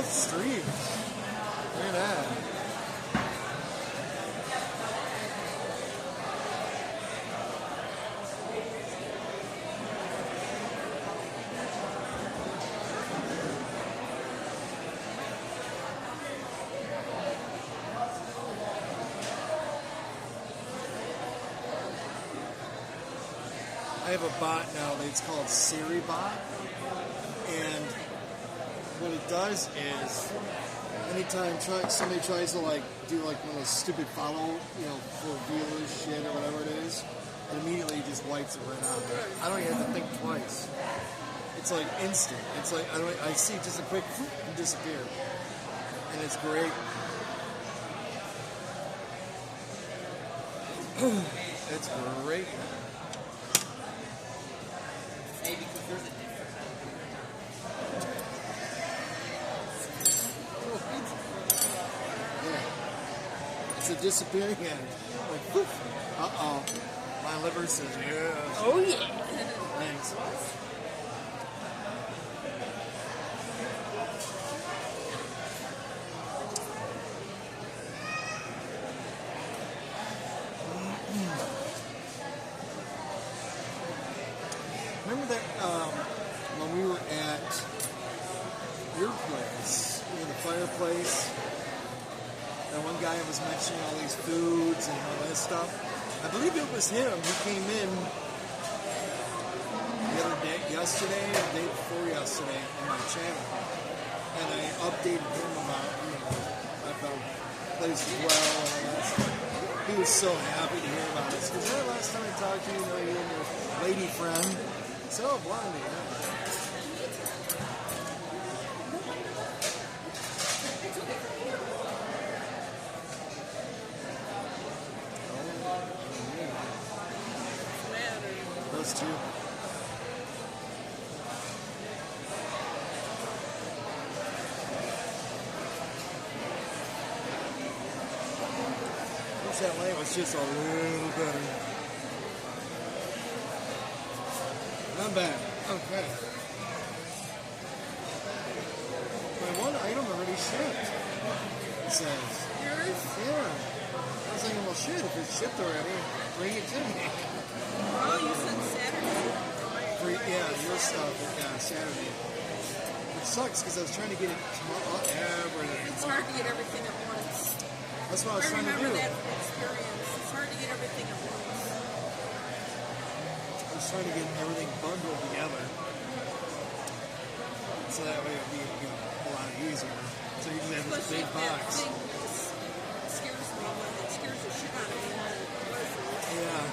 got streams. Look at that. I have a bot now that's called Siri Bot, and what it does is anytime somebody tries to like do like one of those stupid follow, for viewers shit or whatever it is, it immediately just wipes it right out. I don't even have to think twice. It's like instant. It's like I see just a quick and disappear, and it's great. It's great. Maybe because there's a difference. Yeah. It's a disappearing end. Like, poof. Uh-oh. My liver says yes. Oh, yeah. Thanks. Remember that when we were at your place, the fireplace, that one guy was mentioning all these foods and all that stuff? I believe it was him who came in the other day, yesterday, or the day before yesterday, on my channel, and I updated him about, I found places well and all that stuff. He was so happy to hear about this, because the last time I talked to you, you and your lady friend. So, Blondie, yeah. Those two. Wish that light was just a little better. Not bad. Okay. My one item already shipped. It says. Yours? Yeah. I was thinking, well, shit, if it's shipped already, bring it to me. Oh, you said Saturday? Yeah, your stuff. Yeah, Saturday. It sucks because I was trying to get it tomorrow. Everything. It's hard to get everything at once. That's what I was trying to do. I remember that from experience. It's hard to get everything at once. I was trying to get everything bundled together, so that way it would be a lot easier. So you just have this big box. That thing that scares me, that scares the shit out of me. Yeah.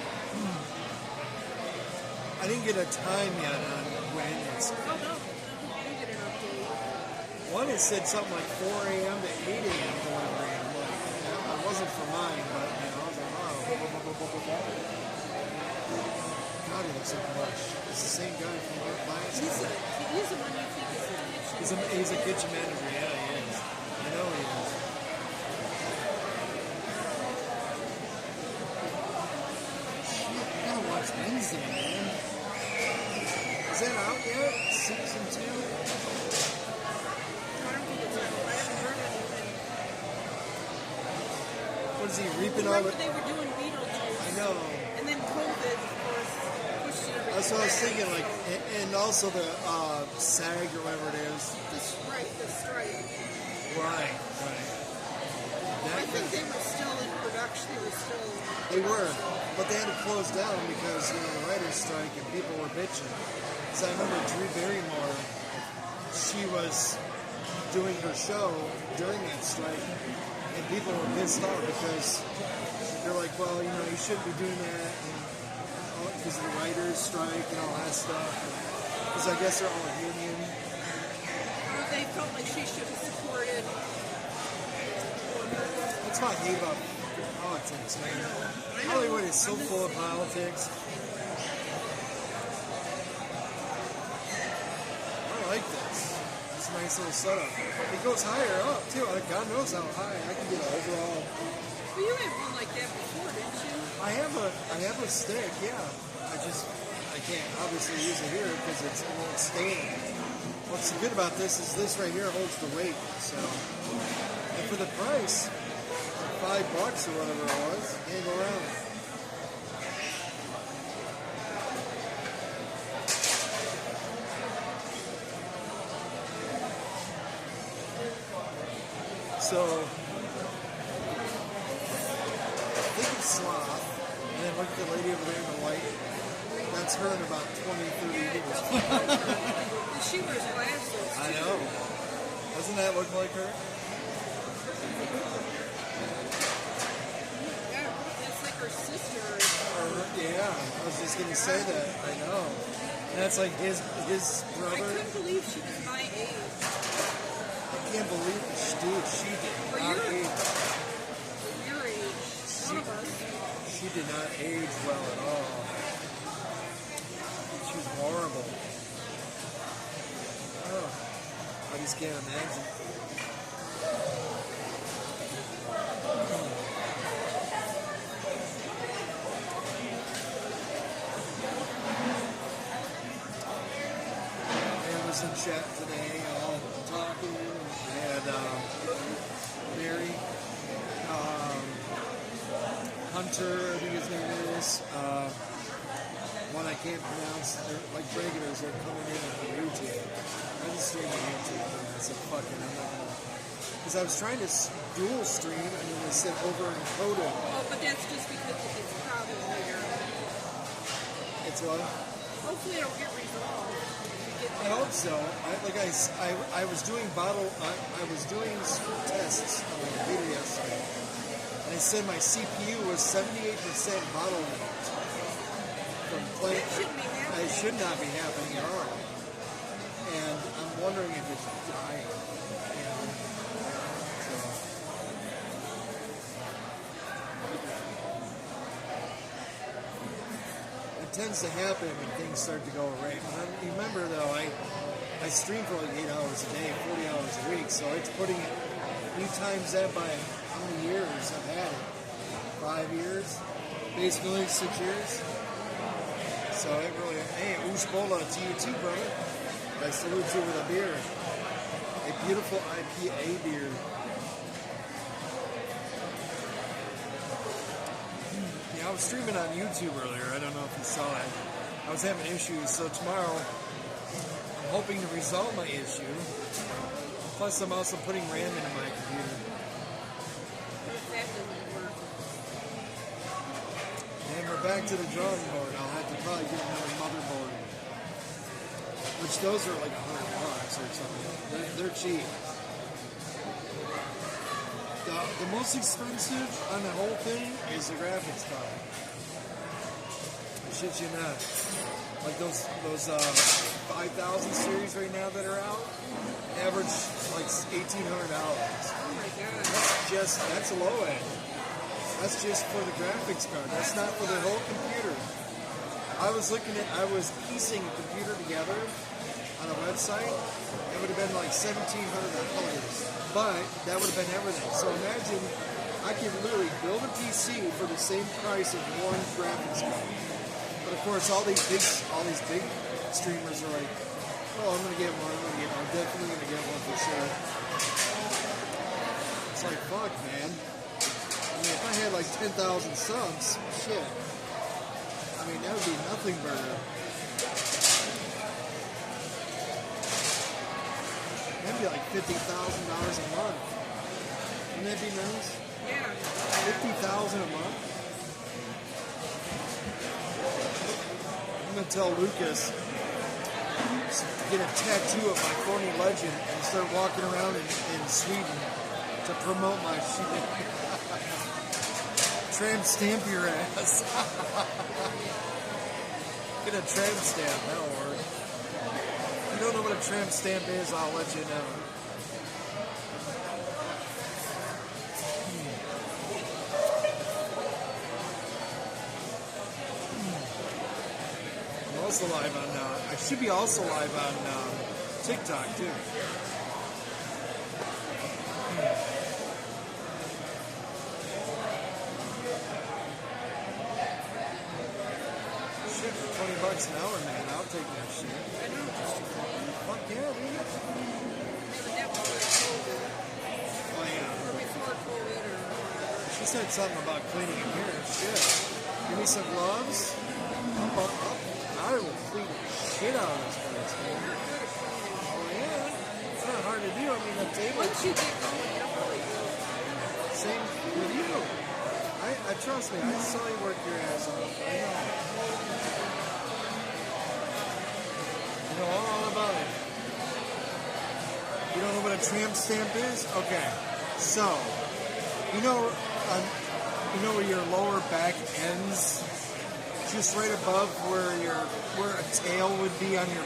I didn't get a time yet on when it's. Oh no, I didn't get an update. One it said something like 4 a.m. to 8 a.m. delivery. I'm like, yeah, it wasn't for mine, but I was like, wow. God, he looks like Rush. It's the same guy from last He's the one you think is the kitchen. He's a kitchen manager, yeah, he is. I know he is. Shit, I gotta watch Wednesday, man. Is that out yet? Season 2? I don't think it's out. I haven't heard anything. What is he reaping all Remember the... they were doing Beetlejuice. I know. And then COVID, of course, pushed everything. That's what I was back. thinking, like, and also the SAG or whatever it is. The strike. Right. I think they were still in production. They were, but they had to close down because, the writer's strike and people were bitching. So I remember Drew Barrymore, she was doing her show during that strike, and people were pissed off because they're like, well, you shouldn't be doing that, because of the writer's strike and all that stuff. Because I guess they're all union. They felt like she should have supported. That's what I hate about politics, man. Hollywood is so full of politics. I like this. It's a nice little setup. It goes higher up, too. God knows how high. I can get an overall. Well, you had one like that before, didn't you? I have a stick, yeah. I can't obviously use it here because it won't stand. What's good about this is this right here holds the weight. So, and for the price, $5 or whatever it was, can't go around. So, think of sloth, and then look at the lady over there in the white. That's her in about 20, 30 years. She wears glasses. I know. Doesn't that look like her? Yeah, that's like her sister. Yeah, I was just gonna say that. I know. And that's like his brother. I couldn't believe she was my age. I can't believe it. Dude, she did not age. Your age. One of us. She did not age well at all. She was horrible. Oh, I just can't imagine. I was in chat today, all talking. I had Mary, Hunter, I think his name is. One I can't pronounce. They're like regulars. They're coming in on YouTube. I just stream on YouTube. And I said, "Fuck it, I'm not gonna." Because I was trying to dual stream, and then they said over encoded. Oh, but that's just because it's a problem later. It's what? Hopefully it'll get resolved. I hope so. I was doing I was doing tests on the computer yesterday, and it said my CPU was 78% bottlenecked from playing. It should not be happening at all. And I'm wondering if it's dying. You know? So. It tends to happen when things start to go away. Remember though, I stream for like 8 hours a day, 40 hours a week, so it's putting it, you times that by how many years I've had it? 5 years? Basically 6 years? So it really, hey, Usbola to you too, brother. I salute you with a beer. A beautiful IPA beer. Yeah, I was streaming on YouTube earlier. I don't know if you saw it. I was having issues, so tomorrow I'm hoping to resolve my issue. Plus, I'm also putting RAM into my computer. That doesn't work. And we're back to the drawing board. I'll have to probably get another motherboard. Which those are like $100 or something. They're cheap. The most expensive on the whole thing is the graphics card. I shit you not. Like those 5000 series right now that are out, average like $1,800. Oh my god. That's a low end. That's just for the graphics card. That's not for the whole computer. I was piecing a computer together on a website. It would have been like $1,700, but that would have been everything. So imagine I could literally build a PC for the same price of one graphics card. But of course, all these big streamers are like, "Oh, I'm gonna get one. I'm definitely gonna get one for sure." It's like, fuck, man. I mean, if I had like 10,000 subs, shit. I mean, that would be nothing burger. That'd be like $50,000 a month. Wouldn't that be nice? Yeah. $50,000 a month? I'm gonna tell Lucas to get a tattoo of my phony legend and start walking around in Sweden to promote my shit. Tramp stamp your ass. Get a tramp stamp, that'll work. If you don't know what a tramp stamp is, I'll let you know. I'm also live on, I should be also live on TikTok too. Shit, for $20 an hour, man, I'll take that shit. I know, just Fuck yeah, dude. said something about cleaning in here. Shit. Give me some gloves. I will clean the shit out of this place, man. Oh, yeah. It's not hard to do. I mean, the table. Once you get going, you're really good. Same with you. I trust me. I saw you work your ass off. I know. I know all about it. You don't know what a tramp stamp is? Okay. So, you know where your lower back ends, just right above where a tail would be on your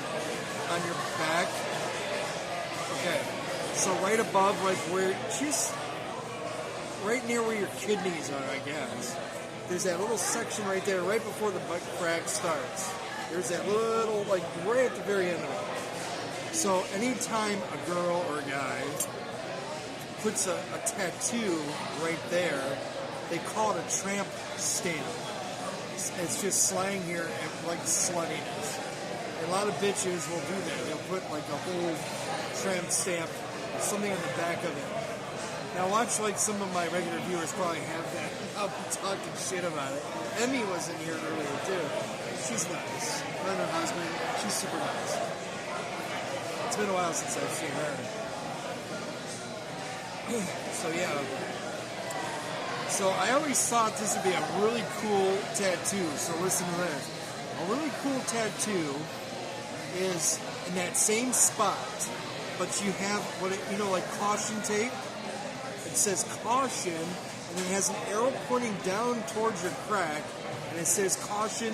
back. Okay. So right above, like where just right near where your kidneys are, I guess. There's that little section right there, right before the butt crack starts. There's that little, like, right at the very end of it. So anytime a girl or a guy puts a tattoo right there, they call it a tramp stamp. It's just slang here, like sluttiness. And a lot of bitches will do that. They'll put like a whole tramp stamp, something on the back of it. Now watch, like, some of my regular viewers probably have that. I'll be talking shit about it. Emmy was in here earlier too. She's nice. Her and her husband, she's super nice. It's been a while since I've seen her. So yeah. So I always thought this would be a really cool tattoo. So listen to this. A really cool tattoo is in that same spot, but you have like caution tape. It says caution, and it has an arrow pointing down towards your crack, and it says caution,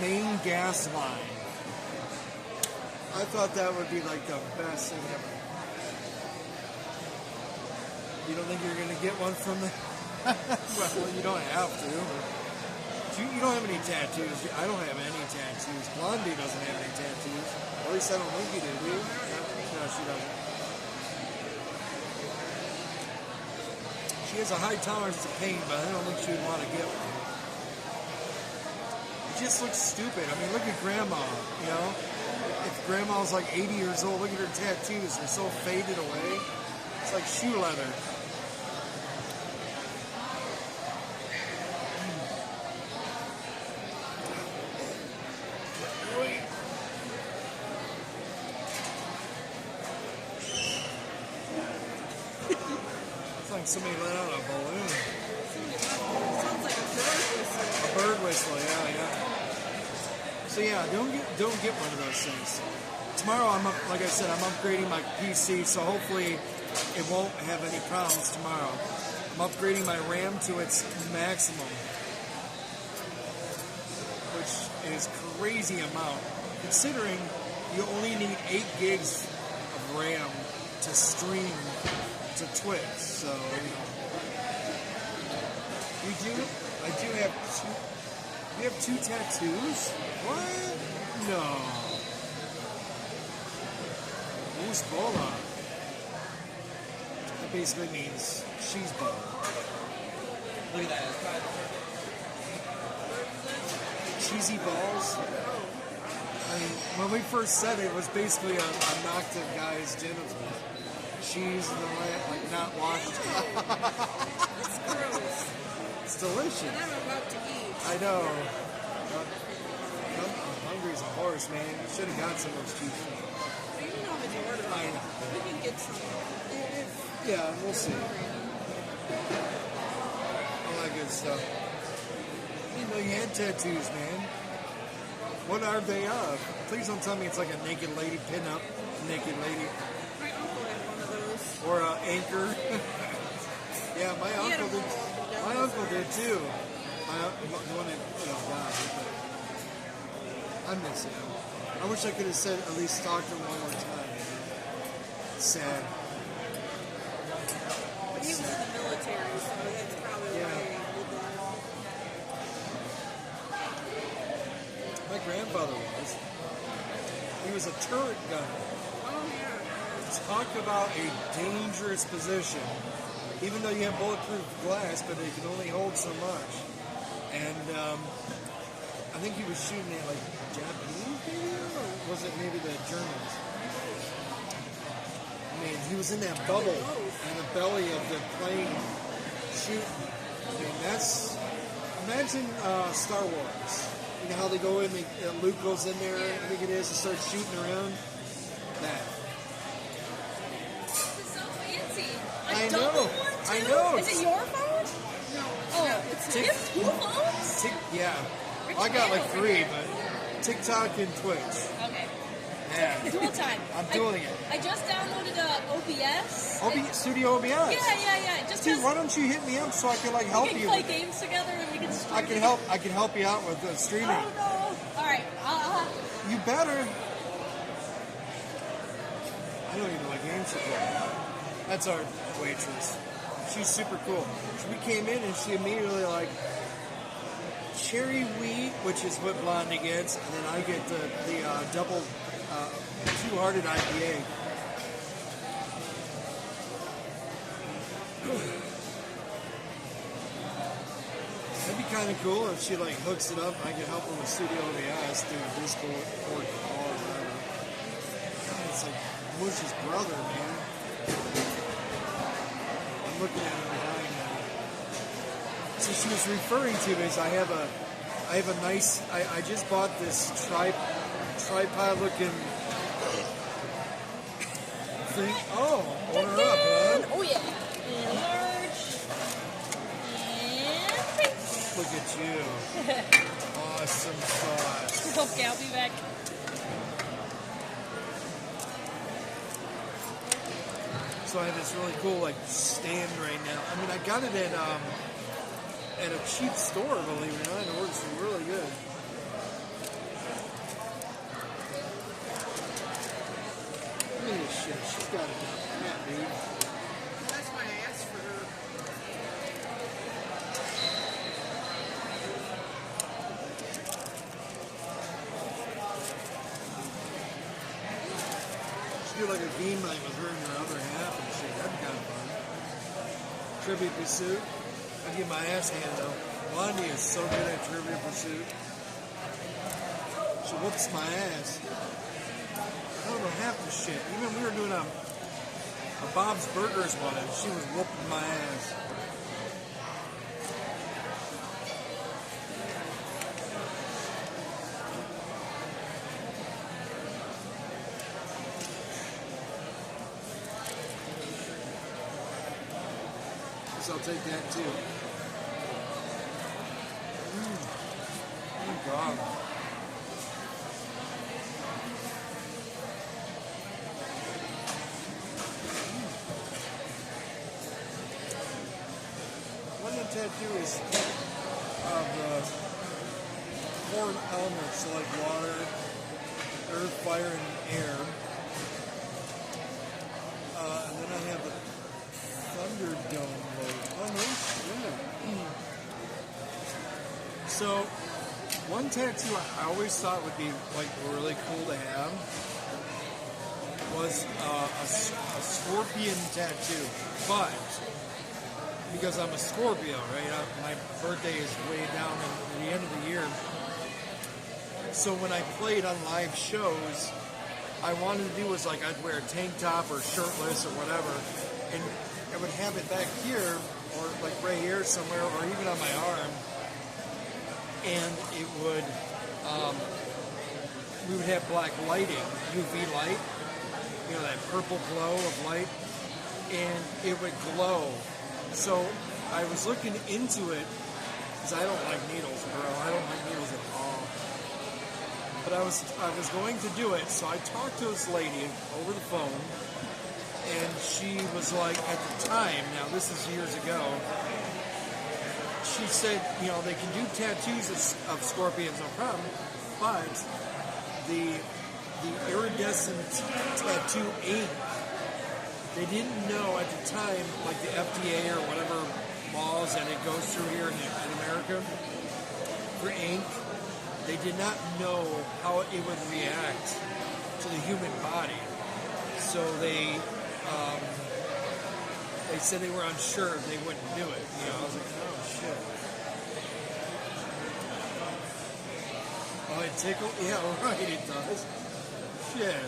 main gas line. I thought that would be like the best thing ever. You don't think you're going to get one from the... Well, you don't have to. You don't have any tattoos. I don't have any tattoos. Blondie doesn't have any tattoos. At least I don't think you do, do you? No, she doesn't. She has a high tolerance to pain, but I don't think she would want to get one. It just looks stupid. I mean, look at Grandma, you know? If Grandma's like 80 years old, look at her tattoos. They're so faded away. It's like shoe leather. Somebody let out a balloon. Sounds like a bird whistle. A bird whistle, yeah. So yeah, don't get one of those things. Tomorrow like I said, I'm upgrading my PC, so hopefully it won't have any problems tomorrow. I'm upgrading my RAM to its maximum, which is crazy amount, considering you only need 8 gigs of RAM to stream to Twitch, so I do have two. You have 2 tattoos? What? No. Who's bola? That basically means she's bola. Look at that. Cheesy balls. I mean, when we first said it was basically a knock to guys' genitals. Cheese and all that, like not washed. It's gross. It's delicious. And I'm about to eat. I know. I'm hungry as a horse, man. You should have got some of those cheese. You know how to order. I know. We can get some. Yeah, we'll see. All that good stuff. You know you had tattoos, man. What are they of? Please don't tell me it's like a naked lady pin-up. Naked lady. My uncle had one of those. Or an anchor. Yeah, my uncle did. My uncle did too. The one that died. I miss him. I wish I could have said at least talked to him one more time. Sad. But he was in the military, so that's probably why he did that. My grandfather was. He was a turret gunner. Oh yeah. Talk about a dangerous position. Even though you have bulletproof glass, but it can only hold so much. And I think he was shooting at like Japanese, maybe, or was it maybe the Germans? I mean, he was in that bubble in the belly of the plane shooting. I mean, that's... Imagine Star Wars. You know how they go in, Luke goes in there, I think it is, and starts shooting around? That. This is so fancy. I double know. one, too? I know. Is it your phone? No. Oh, it's Tick- you have two phones? Yeah. Rich I got man like over 3, here. but TikTok and Twitch. Okay. Yeah. Dual time. I'm doing it. I just downloaded OBS. Studio OBS. Yeah. Just Dude, 'cause why don't you hit me up so I can like help we can you? play games together and we can stream. I can help you out with streaming. Oh no! All right. You better. I don't even know what games she plays. That's our waitress. She's super cool. We came in and she immediately like cherry wheat, which is what Blondie gets, and then I get the double two-hearted IPA. That'd be kind of cool if she like hooks it up. I can help her with Studio OBS through Discord or call or whatever. God, it's like Bush's brother, man. I'm looking at him behind now. So she was referring to is I have a nice. I just bought this tripod looking thing. Oh, order up, huh? Oh yeah. And large. And pink. Look at you. Awesome sauce. Okay, I'll be back. So I have this really cool like stand right now. I mean, I got it at a cheap store, believe it or not. It works really good. Look at this shit. She's got it down pat, dude. That's why I asked for her. She do like a game night with her and her other half and shit. That'd be kind of fun. Trivia Pursuit. I'd get my ass handed though. Blondie is so good at Trivia Pursuit. She whoops my ass. I don't know half the shit. Even we were doing a Bob's Burgers one and she was whooping my ass. So I'll take that too. Oh God. One of the tattoos of the 4 elements, so like water, earth, fire, and air. And then I have the Thunderdome logo. Oh no shit. So, one tattoo I always thought would be like really cool to have was a scorpion tattoo, but because I'm a Scorpio, right? My birthday is way down at the end of the year. So when I played on live shows, I wanted to do was like I'd wear a tank top or shirtless or whatever, and I would have it back here or like right here somewhere or even on my arm, and it would we would have black lighting, UV light, you know, that purple glow of light, and it would glow. So I was looking into it because I don't like needles, bro. I don't like needles at all. But I was going to do it, so I talked to this lady over the phone, and she was like, at the time, now this is years ago, she said, you know, they can do tattoos of scorpions, no problem, but the iridescent tattoo ink, they didn't know at the time, like the FDA or whatever laws that it goes through here in America for ink, they did not know how it would react to the human body. So they said they were unsure if they wouldn't do it. You know, I was like, oh shit. Oh, it tickled? Yeah, right, it does. Shit.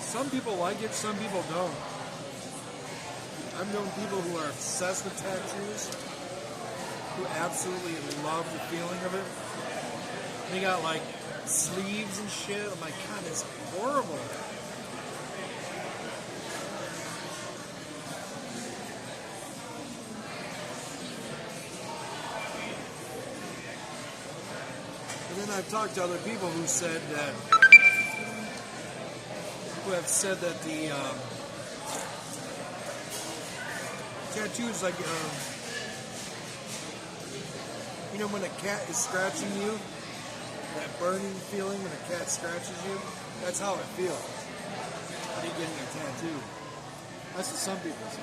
Some people like it, some people don't. I've known people who are obsessed with tattoos, who absolutely love the feeling of it. They got like sleeves and shit. I'm like, God, it's horrible. And then I've talked to other people who said that, who have said that the tattoo is like, you know, when a cat is scratching you, that burning feeling when a cat scratches you, that's how it feels when you're getting a tattoo. That's what some people say.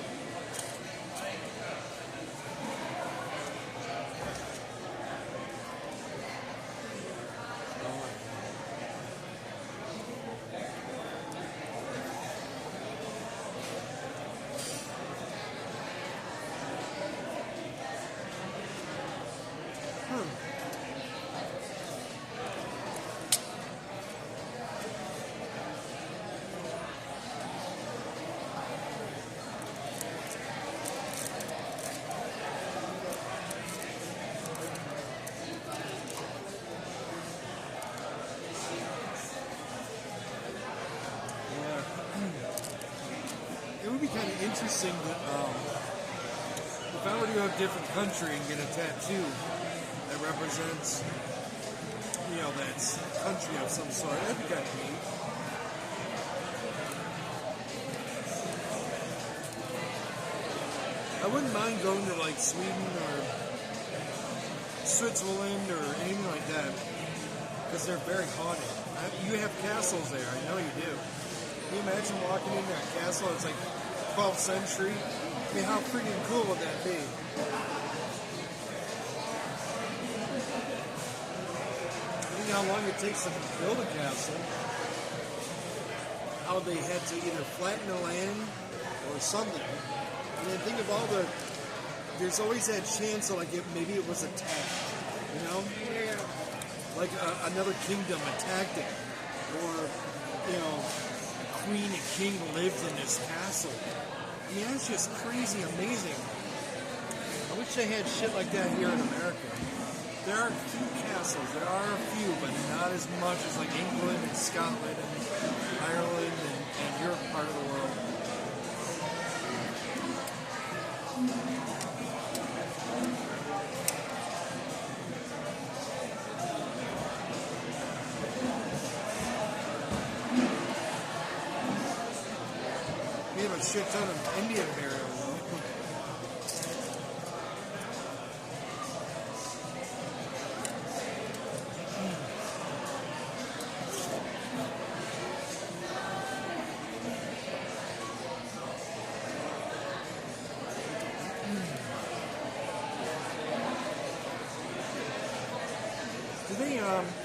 It would be kind of interesting that if I were to go to a different country and get a tattoo that represents, you know, that country of some sort, that'd be kind of neat. I wouldn't mind going to like Sweden or Switzerland or anything like that because they're very haunted. You have castles there, I know you do. Can you imagine walking into a castle that's like 12th century? I mean, how freaking cool would that be? Think how long it takes them to build a castle. How they had to either flatten the land or something. And then think of all the... There's always that chance that like maybe it was attacked, you know? Yeah. Like another kingdom attacked it. Or, you know... Queen and king lived in this castle. Yeah, it's just crazy amazing. I wish they had shit like that here in America. There are a few castles, there are a few, but not as much as like England and Scotland and Ireland and your part of the world. We have a shit ton of Indian burials.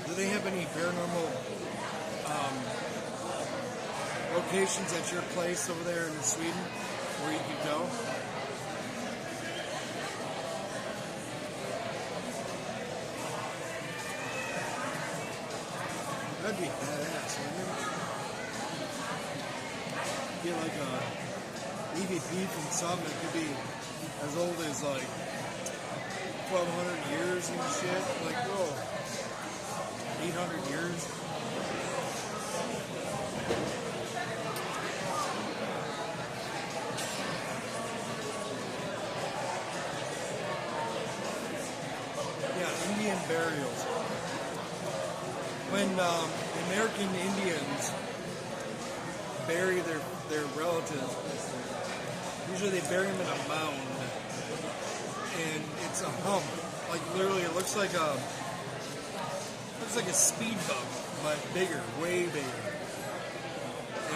Do they have any paranormal locations at your place over there in Sweden where you could go? That'd be badass, wouldn't it? Get like a EVP from something that could be as old as like 1,200 years and shit. Like, whoa, 800 years. Indian burials. When American Indians bury their relatives, usually they bury them in a mound, and it's a hump. Like literally, it looks like a speed bump, but bigger, way bigger.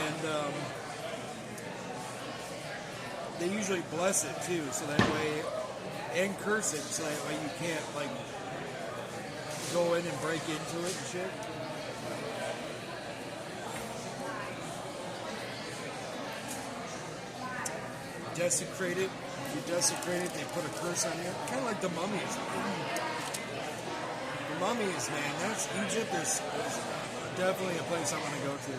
And they usually bless it too, so that way, and curse it, so that way you can't like go in and break into it and shit. Desecrate it. If you desecrate it, they put a curse on you. Kind of like the mummies. The mummies, man. That's Egypt. There's definitely a place I want to go to.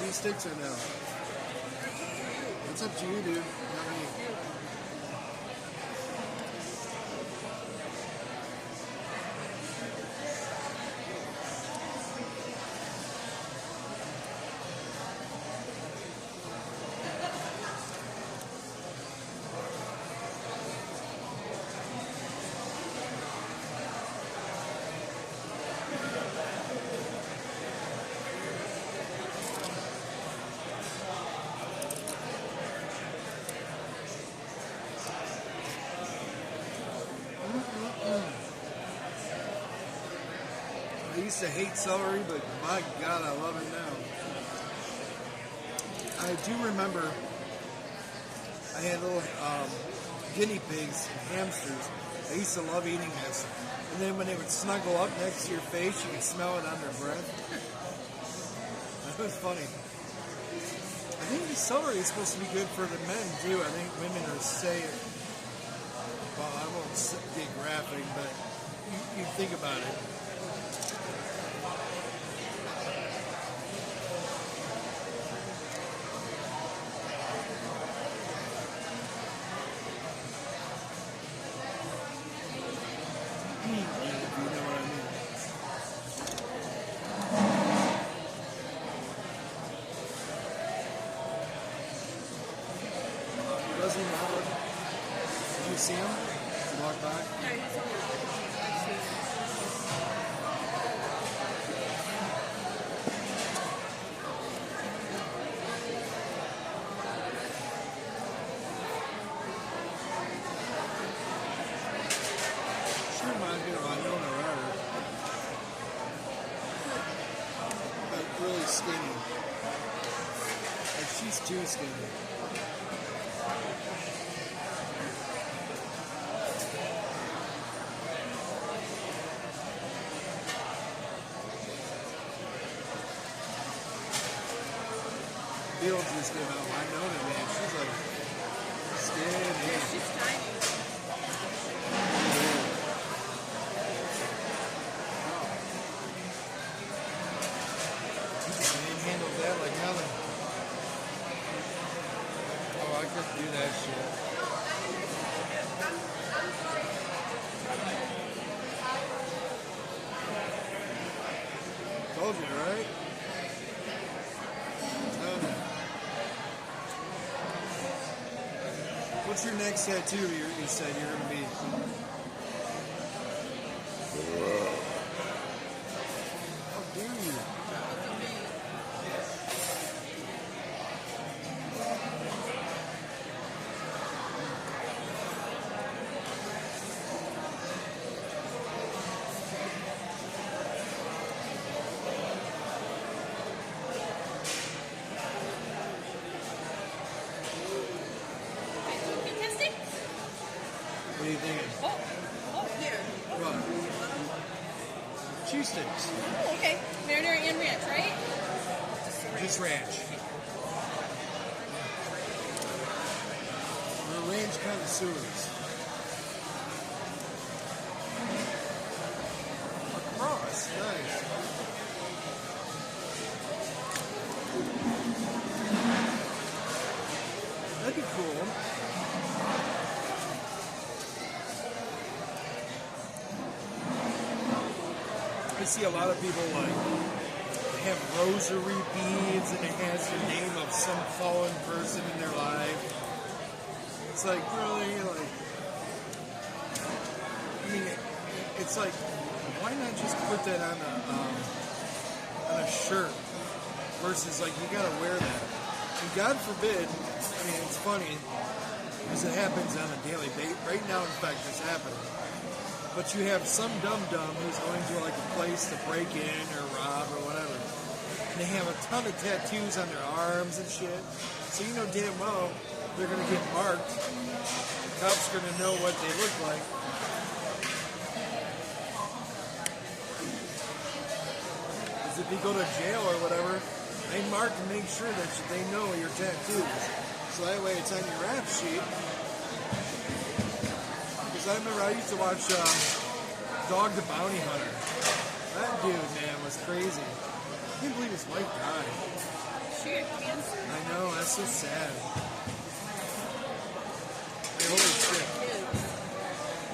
cheese sticks or no? It's up to you, dude. Not me. I used to hate celery, but my God, I love it now. I do remember I had little guinea pigs and hamsters. I used to love eating this. And then when they would snuggle up next to your face, you could smell it on their breath. That was funny. I think the celery is supposed to be good for the men, too. I think women are saying, well, I won't get graphic, but you think about it. Doesn't matter. Did you see him? Did you walk by? No, he's only I've seen it. She reminds me of Winona Ryder. Like really skinny. Like she's too skinny. Beetlejuice came out. Winona, man, she's like skinny. She's tiny. You just manhandled that like nothing. Oh, I couldn't do that shit. Told you, right? What's your next tattoo you said you're going to be? How dare you? What are you thinking? Oh, here. What? Cheese sticks. Oh, okay. Marinara and ranch, right? Just ranch. We're ranch connoisseurs. Across, nice. That'd be cool. I see a lot of people like have rosary beads and it has the name of some fallen person in their life. It's like really like, I mean, it's like, why not just put that on a shirt versus like you gotta wear that. And God forbid, I mean, it's funny because it happens on a daily basis. Right now, in fact, it's happening. But you have some dum-dum who's going to like a place to break in or rob or whatever. And they have a ton of tattoos on their arms and shit. So you know damn well they're going to get marked. The cops are going to know what they look like. Because if you go to jail or whatever, they mark and make sure that they know your tattoos. So that way it's on your rap sheet. I remember I used to watch Dog the Bounty Hunter. That dude, man, was crazy. I can't believe his wife died. She had cancer. I know, that's so sad. Hey, holy shit. Kids.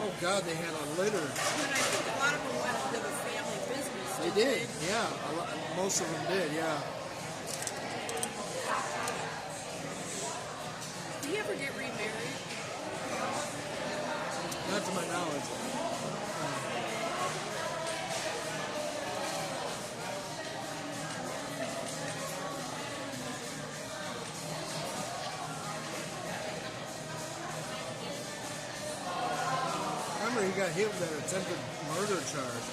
Oh God, they had a litter. But I think a lot of them went into the family business. They did, yeah. Most of them did, yeah. Did he ever get remarried? Not to my knowledge. Remember, he got hit with that attempted murder charge.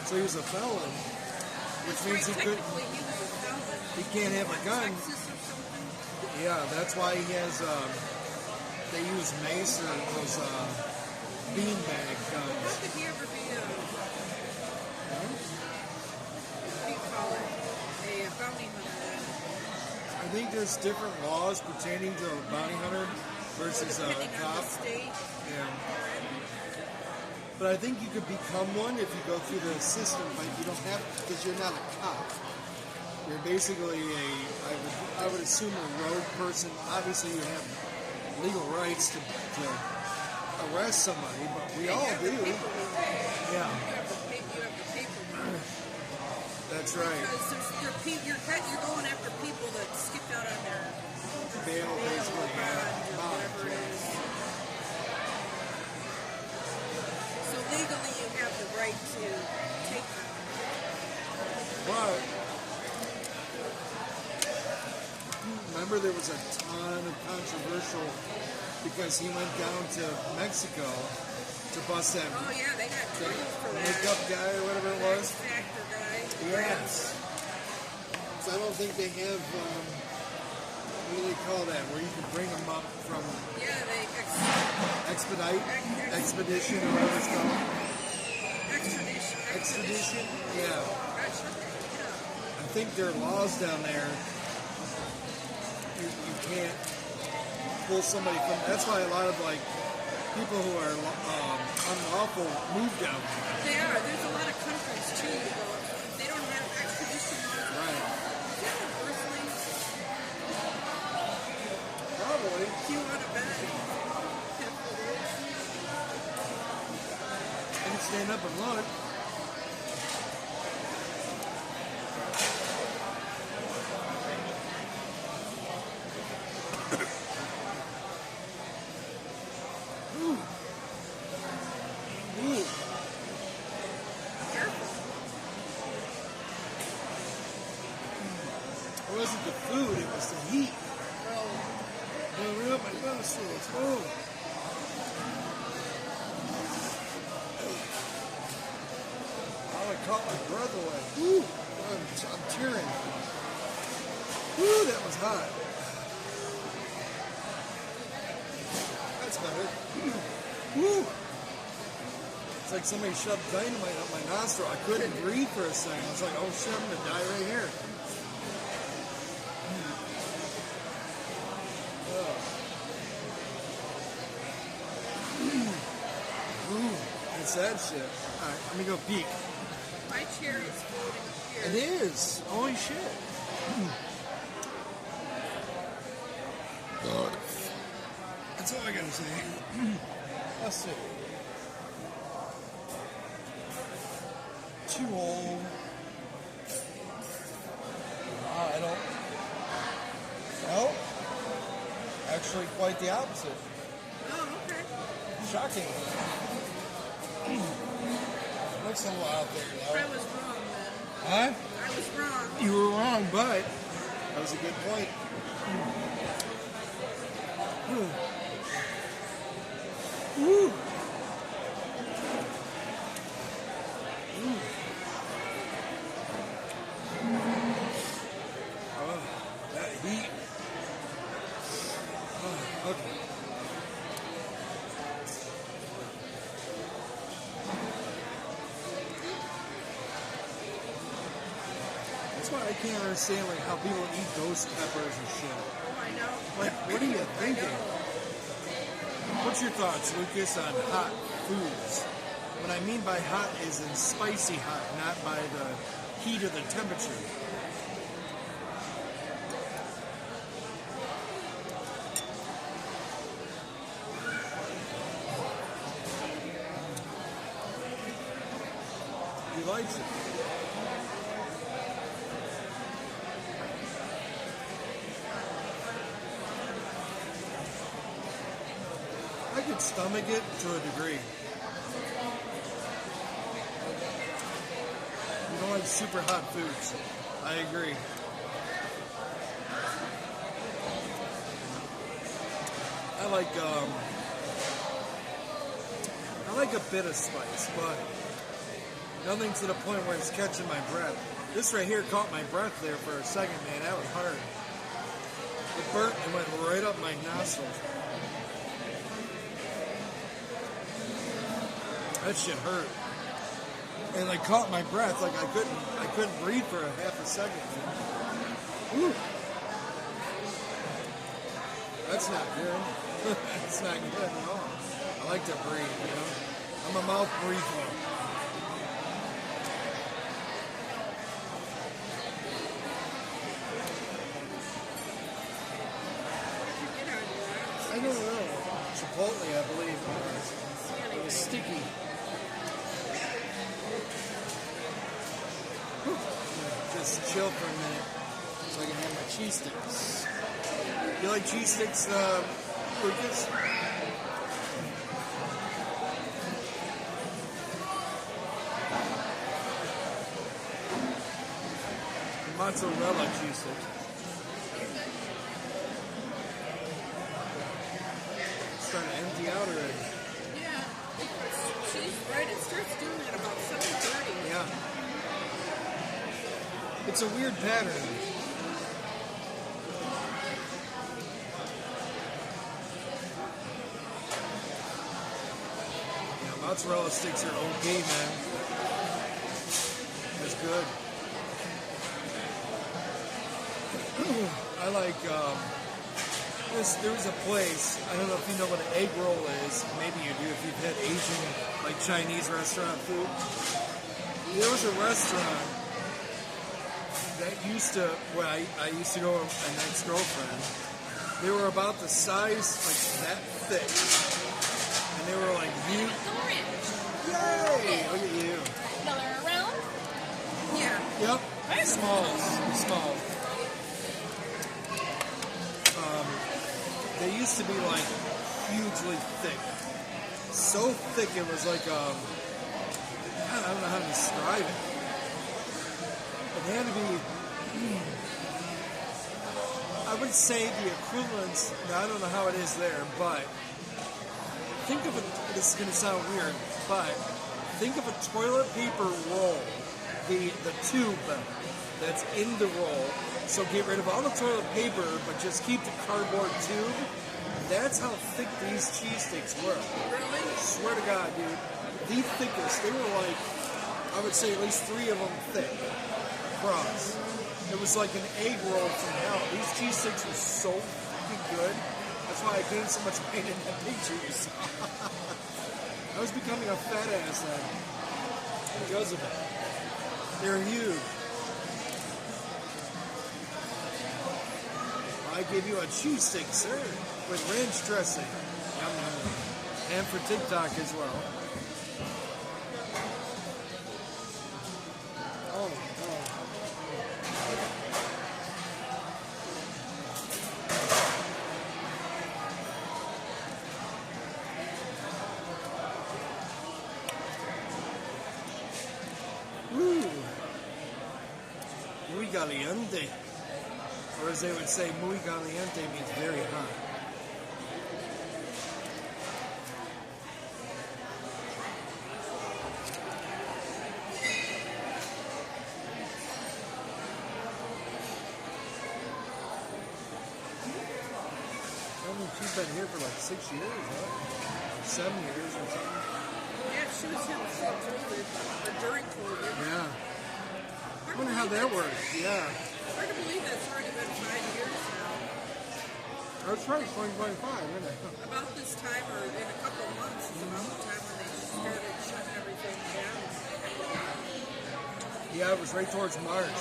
So he was a felon, which means he couldn't. Technically, he was a felon. He can't have a gun. Texas or something. Yeah, that's why he has. They use mace or those beanbag How guns. could he ever be a, what do you call it, a bounty hunter then? I think there's different laws pertaining to a bounty hunter versus a Depending on cop. the state. Yeah. But I think you could become one if you go through the system, but you don't have to because you're not a cop. You're basically I would assume a rogue person. Obviously, you have legal rights to arrest somebody, but we all do. Yeah. You have the paperwork. That's right. Because you're going after people that skipped out on their Bail, basically, or yeah. whatever it is. So legally you have the right to take them. But remember, there was a ton of controversial because he went down to Mexico to bust that Oh yeah, they got trouble for that. makeup guy or whatever it was. Factor guy. Yes. So I don't think they have, what do they call that, where you can bring them up from Yeah, they expedition or whatever it's called. extradition. Extradition? Yeah. That's right. Yeah. I think there are laws down there. You can't pull somebody from. That's why a lot of like people who are unlawful move down there. They are. There's a lot of countries too. They don't have extradition laws. Right. Is that a Earthling? Probably. Do you want to bet? I can stand up and look. Ooh. Ooh. It wasn't the food, it was the heat. Oh, real my nostrils. Oh. I caught my breath away. Ooh. I'm tearing. Ooh, that was hot. That's better. Woo! It's like somebody shoved dynamite up my nostril. I couldn't breathe for a second. I was like, oh shit, I'm gonna die right here. Ooh, it's that shit. Alright, let me go peek. My chair is floating here. It is. Holy shit. That's all I gotta say. Let's see. Too old. I don't. No. Actually, quite the opposite. Oh, okay. Shocking. Looks a little out there, I though. was wrong then. Huh? I was wrong. You were wrong, but that was a good point. Woo. Oh, that heat. Oh, okay. That's why I can't understand like how people eat ghost peppers and shit. Oh, I know. Like, what are you I thinking? know. What's your thoughts, Lucas, on hot foods? What I mean by hot is in spicy hot, not by the heat or the temperature. likes it. I could stomach it to a degree. You don't like super hot foods. I agree. I like a bit of spice, but nothing to the point where it's catching my breath. This right here caught my breath there for a second, man. That was hard. It burnt and went right up my nostrils. That shit hurt. And I caught my breath, like I couldn't breathe for a half a second. Woo. That's not good. It's not good at all. I like to breathe, you know. I'm a mouth breather. I don't know. Chipotle, I believe. It was sticky. Just chill for a minute so I can have my cheese sticks. You like cheese sticks, Lucas? Mozzarella cheese sticks. It's starting to empty out already. Yeah, she's right. It starts doing it about 7:30. Yeah. It's a weird pattern. Yeah, mozzarella sticks are okay, man. That's good. I like, there was a place, I don't know if you know what an egg roll is. Maybe you do if you've had Asian, like Chinese restaurant food. There was a restaurant that used to, well, I used to go with an ex-girlfriend. They were about the size, like that thick. And they were like, you. Yay! Look at you. Color around? Yeah. Yep. Small. They used to be like hugely thick. So thick it was like, I don't know how to describe it. But they had to be, I would say the equivalence, now I don't know how it is there, but think of it, this is going to sound weird, but think of a toilet paper roll, the tube that's in the roll. So get rid of all the toilet paper, but just keep the cardboard tube. That's how thick these cheese sticks were. Really? I swear to God, dude. The thickest. They were like, I would say at least 3 of them thick across. It was like an egg roll from hell. These cheese sticks were so fucking good. That's why I gained so much weight in that picture you saw. I was becoming a fat ass then because of it. They're huge. I give you a cheese stick, sir, with ranch dressing. Yum, yum, yum. And for TikTok as well. Oh. Woo! Muy caliente. Or as they would say, muy caliente means very hot. I mean, she's been here for like 6 years, huh? 7 years or something. Yeah, she was here before COVID, or during COVID. Yeah. I wonder how that works. Yeah. Hard to believe that's already been 5 years now. That's right, 2025, isn't it? About this time, or in a couple of months, is about the time when they started shutting everything down. Yeah, it was right towards March.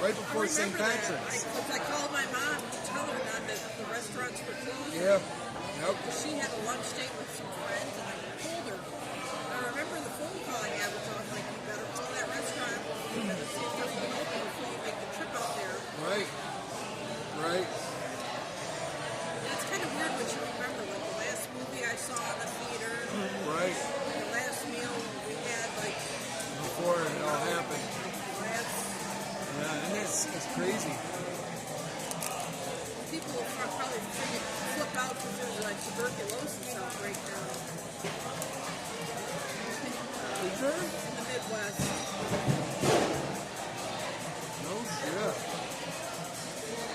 Right before St. Patrick's. Because I called my mom to tell her that the restaurants were closed. Yeah. Yep. She had a lunch date with some friends, and I told her. I remember the phone call I had with her. I was like, you better call that crazy. People will probably flip out because there's like tuberculosis outbreak now Is there? in the Midwest. No shit.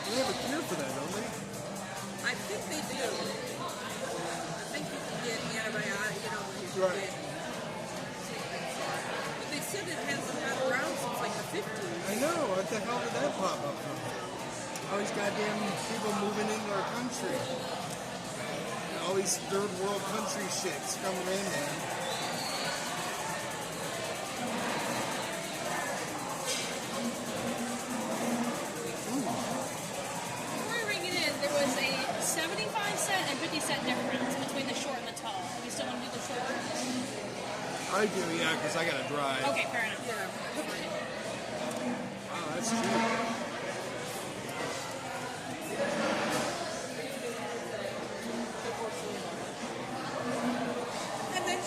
They have a cure for that, don't they? I think they do. I think you can get antibiotics, you can Right. get. But they said it hasn't been around since like the 50s. I know. What the hell did that pop up from? All these goddamn people moving into our country. And all these third world country shits coming in, man. Before we ring it in, there was a 75-cent and 50-cent difference between the short and the tall. Do you still want to do the short? I do, yeah, because I gotta drive. Okay, fair enough. Yeah. Wow, that's cheap. And then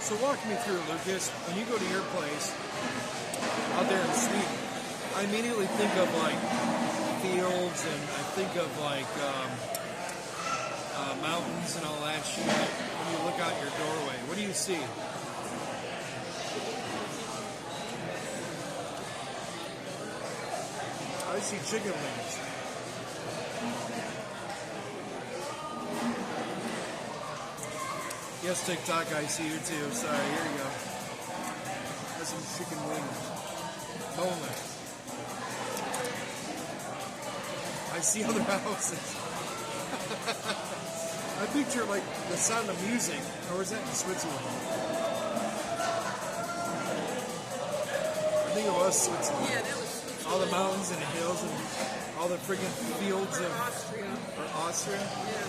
So walk me through, Lucas. When you go to your place out there in Sweden, I immediately think of like fields and I think of like mountains and all that shit. When you look out your doorway, what do you see? I see chicken wings. Yes, TikTok, I see you too. Sorry, here you go. That's some chicken wings. Boneless. I see other houses. I picture like the sound of music. Or was that in Switzerland? I think it was Switzerland. yeah, that was All the mountains and the hills and all the friggin' fields of Austria. or Austria. Yeah.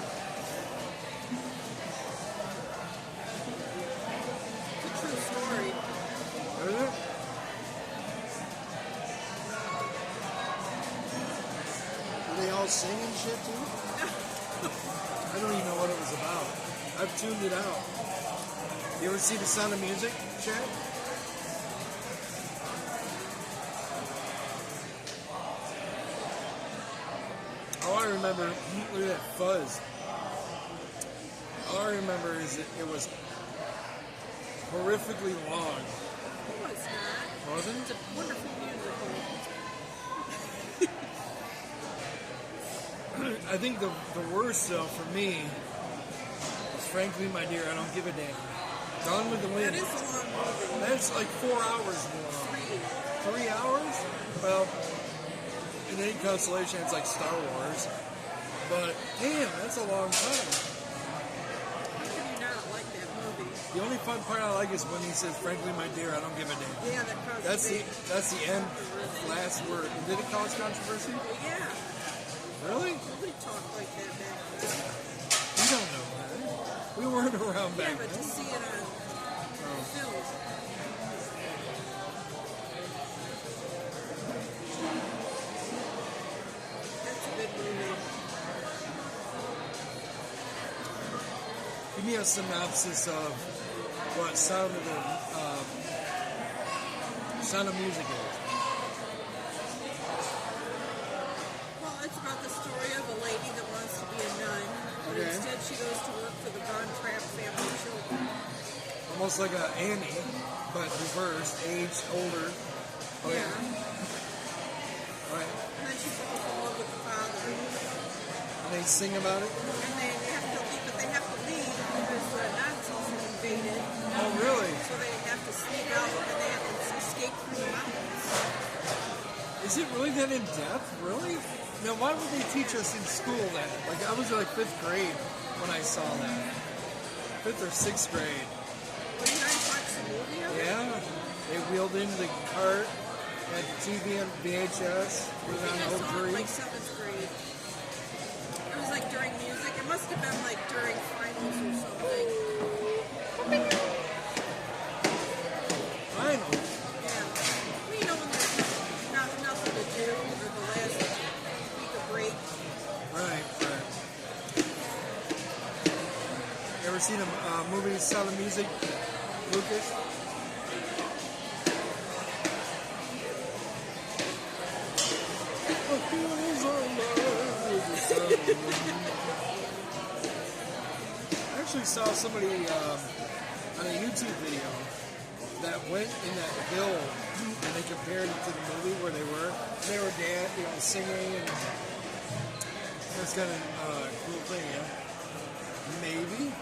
It's a true story. Is it? Do they all sing and shit too? I don't even know what it was about. I've tuned it out. You ever see The Sound of Music, Chad? All I remember, look at that fuzz. All I remember is that it was horrifically long. No, it's not. Wasn't It's it? a wonderful musical. I think the worst, though, for me, is Frankly, My Dear, I Don't Give a Damn. Gone with the That Wind. is a long movie. That's like 4 hours long. 3 hours? Well, in any constellation, it's like Star Wars. But, damn, that's a long time. How can you not like that movie? The only fun part I like is when he says, Frankly, My Dear, I don't give a damn. Yeah, that caused That's the end, last word. And did it cause controversy? Yeah. Really? Nobody talked like that back then. We don't know that. We weren't around Yeah, back but to then. see it on film. That's a good movie. Give me a synopsis of what Sound of Music is. Well, it's about the story of a lady that wants to be a nun, but Okay. instead she goes to work for the Von Trapp family children. Almost like a Annie, but reversed, aged, older. Oh, Yeah. Right. And then she falls in love with the father. And they sing about it. And they have to leave, but they have to leave because the Nazis have invaded. Oh, really? So they have to sneak out and they have to escape through the mountains. Is it really that in depth? Really? Now, why would they teach us in school that? Like, I was like 5th grade when I saw that. 5th or 6th grade. But you guys watch the movie of it? Yeah. They wheeled in the cart, had TV and VHS. Put it I think I on saw it in 03. like 7th grade. It was like during music. It must have been like during finals or something. Finally. Yeah. Well, you know when there's nothing to do or the last week of break. Right, right. seen a movie, Sound of Music, Lucas? I actually saw somebody on a YouTube video that went in that hill and they compared it to the movie where they were. They were singing, and that's kind of a cool thing, yeah. Maybe.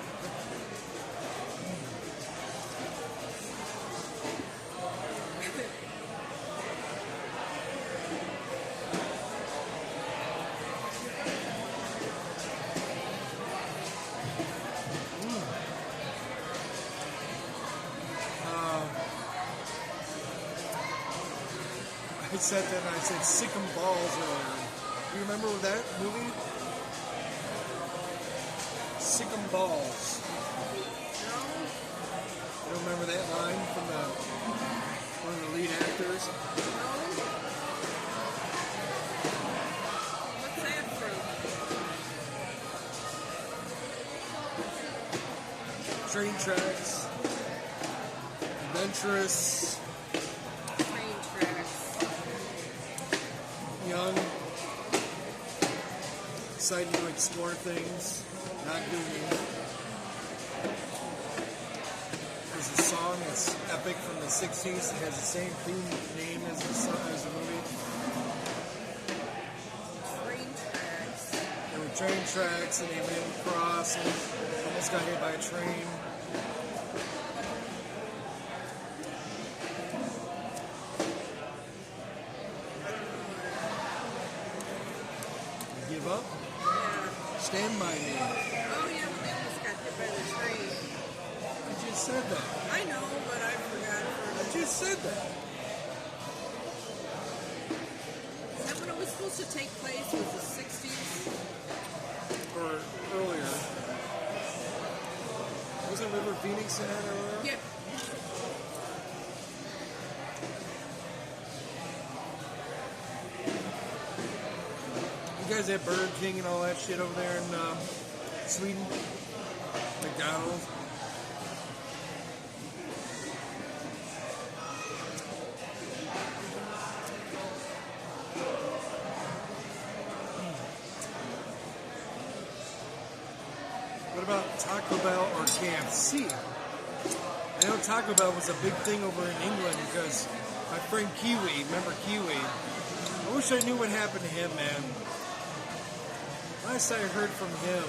I said that and I said sick 'em balls earlier. Do you remember that movie? Sick 'em balls. No? You don't remember that line from one of the lead actors? No? What's that from? Train tracks. Adventurous. Train tracks. Young. Excited to explore things. Not gloomy. There's a song that's epic from the 60s. It has the same theme name as the movie. Train tracks. There were train tracks and they ran across and almost got hit by a train. You give up? Yeah. Stand by me. Oh, yeah, when they almost got hit by the train. I just said that. I know, but I forgot. I just said that. Is that when it was supposed to take place? Was the 60s? Or earlier. Wasn't River Phoenix in that earlier? Yep. You guys have Burger King and all that shit over there in Sweden? McDonald's? What about Taco Bell or KFC? I know Taco Bell was a big thing over in England because my friend Kiwi, remember Kiwi? I wish I knew what happened to him, man. Last I heard from him,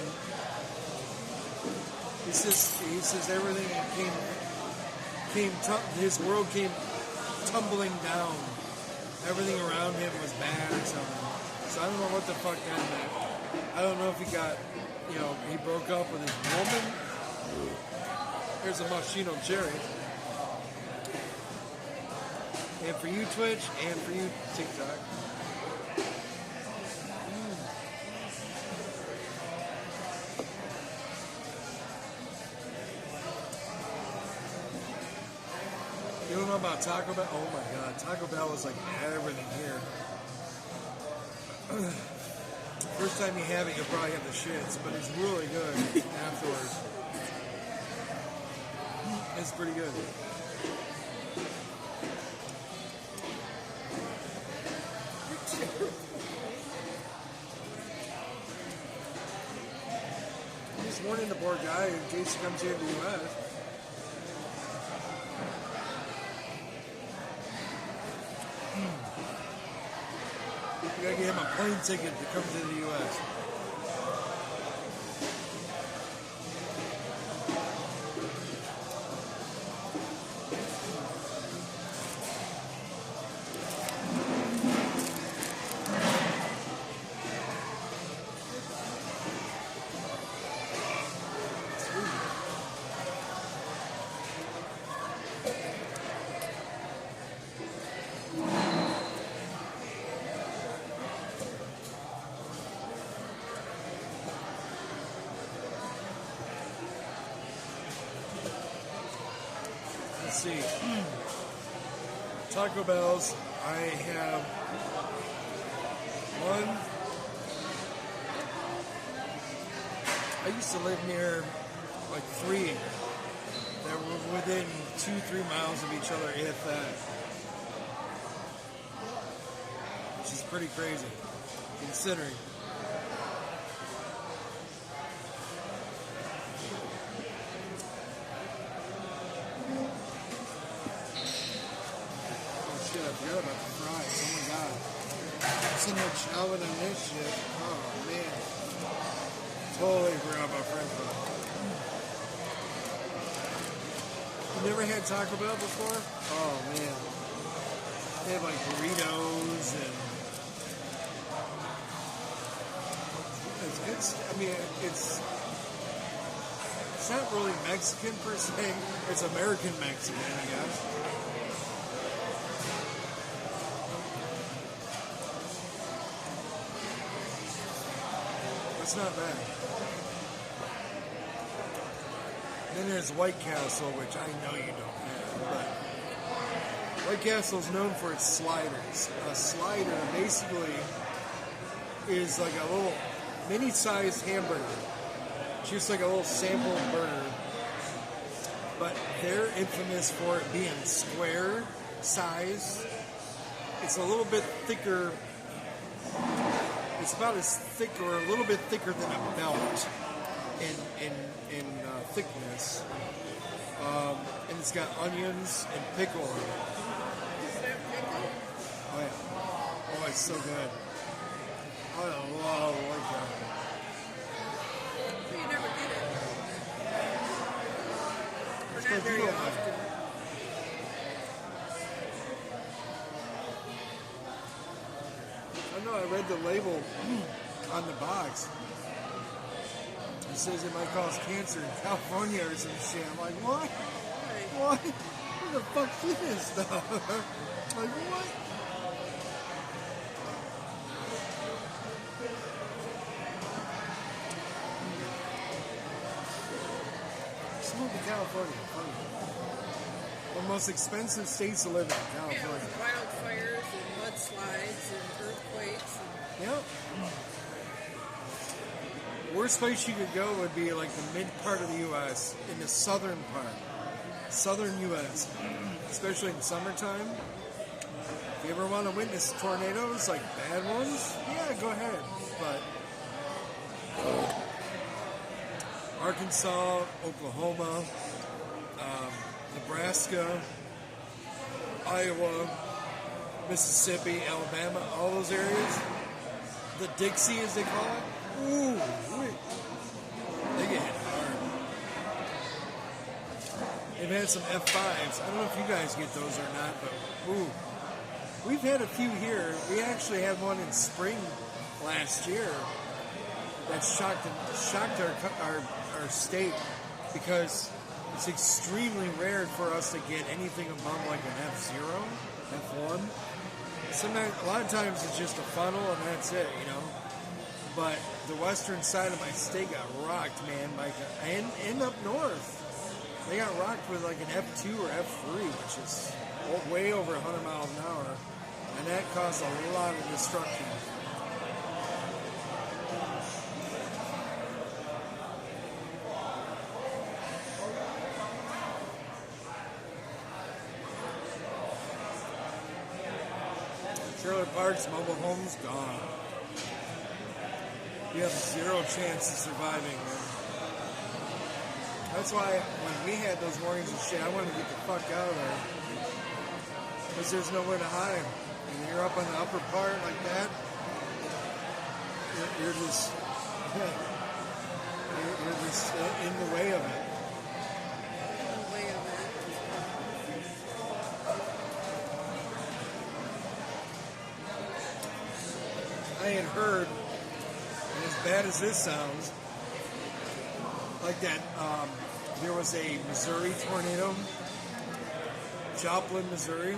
he says everything his world came tumbling down. Everything around him was bad or something. So I don't know what the fuck that meant. I don't know if he got, he broke up with his woman. Here's a Moschino cherry. And for you, Twitch, and for you, TikTok. You don't know about Taco Bell? Oh my god, Taco Bell is like everything here. First time you have it, you'll probably have the shits, but it's really good afterwards. It's pretty good. Just warning the poor guy in case he comes here to the U.S. You gotta get him a plane ticket to come to the U.S. Let's see. Taco Bell's. I have one. I used to live near like 3 that were within 2-3 miles of each other, if that. Which is pretty crazy, considering. Oh shit, I forgot about the fries. Oh my god. So much oven on this shit. Oh man. Totally forgot about french fries. You never had Taco Bell before? Oh man. They have like burritos and it's good. I mean, it's not really Mexican per se. It's American Mexican, I guess. It's not bad. Then there's White Castle, which I know you don't have, but White Castle is known for its sliders. A slider basically is like a little mini-sized hamburger, just like a little sample burger. But they're infamous for it being square size. It's a little bit thicker. It's about as thick or a little bit thicker than a belt in thickness. And it's got onions and pickle in it. Is that pickle? Oh yeah. Oh, it's so good. I love White Castle. So you never get it. Or It's not good very deal, often. I know, I read the label on the box. It says it might cause cancer in California or some shit. I'm like, what? Right. What? Who the fuck did this stuff? Like, what? Smoke in California. Funny. One of the most expensive states to live in, Yeah, California. with wildfires and mudslides and earthquakes. Yep. Worst place you could go would be like the mid part of the U.S. in the southern part. Southern U.S. Especially in summertime. If you ever want to witness tornadoes, like bad ones, yeah, go ahead. But Arkansas, Oklahoma, Nebraska, Iowa, Mississippi, Alabama, all those areas, the Dixie as they call it, ooh, wait. They get hit hard. They've had some F5s. I don't know if you guys get those or not, but ooh. We've had a few here. We actually had one in spring last year that shocked our state because it's extremely rare for us to get anything above like an F0, F1. Sometimes, a lot of times it's just a funnel and that's it, you know. But the western side of my state got rocked, man. And up north, they got rocked with like an F2 or F3, which is way over 100 miles an hour, and that caused a lot of destruction. Trailer parks, mobile homes, gone. You have zero chance of surviving. That's why when we had those warnings and shit, I wanted to get the fuck out of there. Because there's nowhere to hide. And you're up on the upper part like that, you're just you're just in the way of it. In the way of it. I had heard, and as bad as this sounds, like that, there was a Missouri tornado, Joplin, Missouri,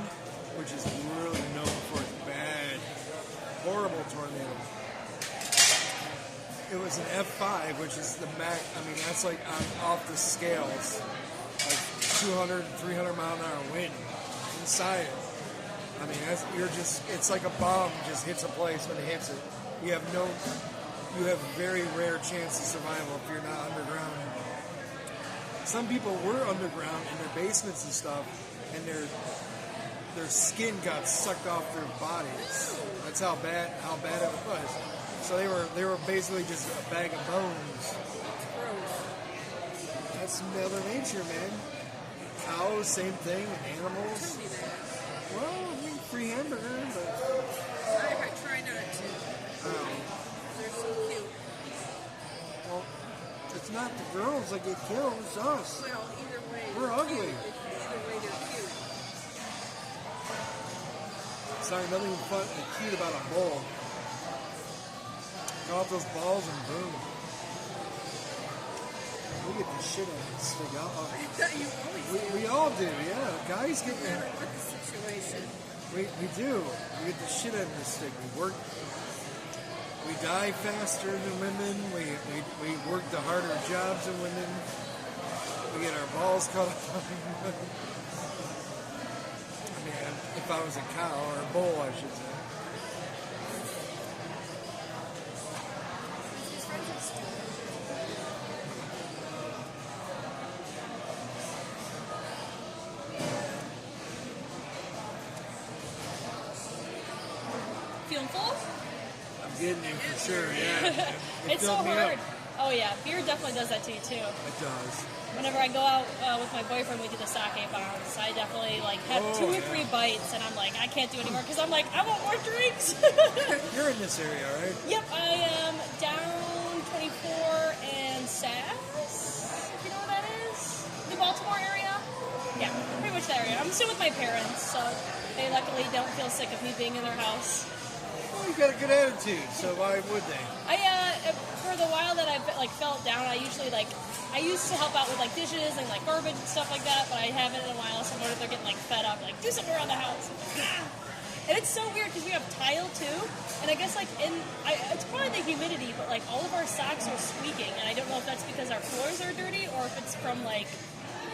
which is really known for its bad, horrible tornado. It was an F5, which is the max. I mean, that's like off the scales, like 200, 300 mile an hour wind inside it. I mean, it's like a bomb just hits a place when it hits it. You have very rare chance of survival if you're not underground. some people were underground in their basements and stuff, and their skin got sucked off their bodies. That's how bad it was. So they were basically just a bag of bones. That's Mother Nature, man. Cows, same thing. Animals. Tell me that. Well, I mean, free hamburger, but I try not to. They're so cute. well, it's not the girls that get killed. It's us. Well, either way. We're they're ugly. cute. Either way, they're cute. Sorry, nothing fun and cute about a bull. Cut off those balls and boom. We get the shit out of this thing. I thought you always do. We all do, yeah. Guys get No matter what the situation. we do. We get the shit out of this thing. We die faster than women. We work the harder jobs than women. We get our balls cut off. I mean, if I was a cow or a bull, I should say. These friends are stupid. Feeling full? I'm getting it for sure, yeah. It's so filled me hard. up. Oh yeah, beer definitely does that to you too. It does. Whenever I go out with my boyfriend, we do the sake bombs. I definitely have Oh, 2 or yeah. 3 bites, and I'm like, I can't do anymore because I'm like, I want more drinks. You're in this area, right? Yep, I am down 24 and Sass, if you know where that is. The Baltimore area. Yeah, pretty much that area. I'm still with my parents, so they luckily don't feel sick of me being in their house. Well, you got a good attitude, so why would they? For the while that I felt down, I used to help out with dishes and garbage and stuff like that, but I haven't in a while. So what if they're getting fed up, do something around the house? And it's so weird because we have tile too, and I guess it's probably the humidity, but all of our socks are squeaking, and I don't know if that's because our floors are dirty or if it's from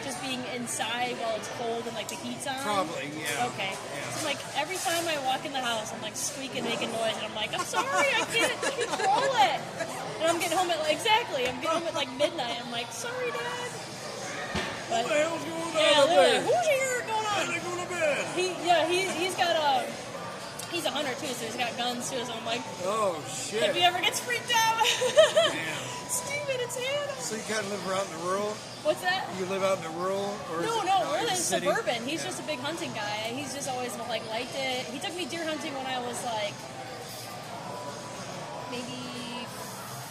just being inside while it's cold and the heat's on. Probably, yeah. Okay. Yeah. So every time I walk in the house, I'm squeaking, making noise, and I'm I'm sorry, I can't control it. And I'm getting home at midnight. I'm sorry, Dad. But, What the hell's going on yeah, up literally, there? who's here going on? They go to bed. He's got he's a hunter too, so he's got guns too. So I'm Oh, shit. if he ever gets freaked out, Damn. Steven, it's Hannah. So you kind of live out in the rural? What's that? You live out in the rural? Or No, is it we're in in the city? suburban. He's Yeah. just a big hunting guy. He's just always liked it. He took me deer hunting when I was maybe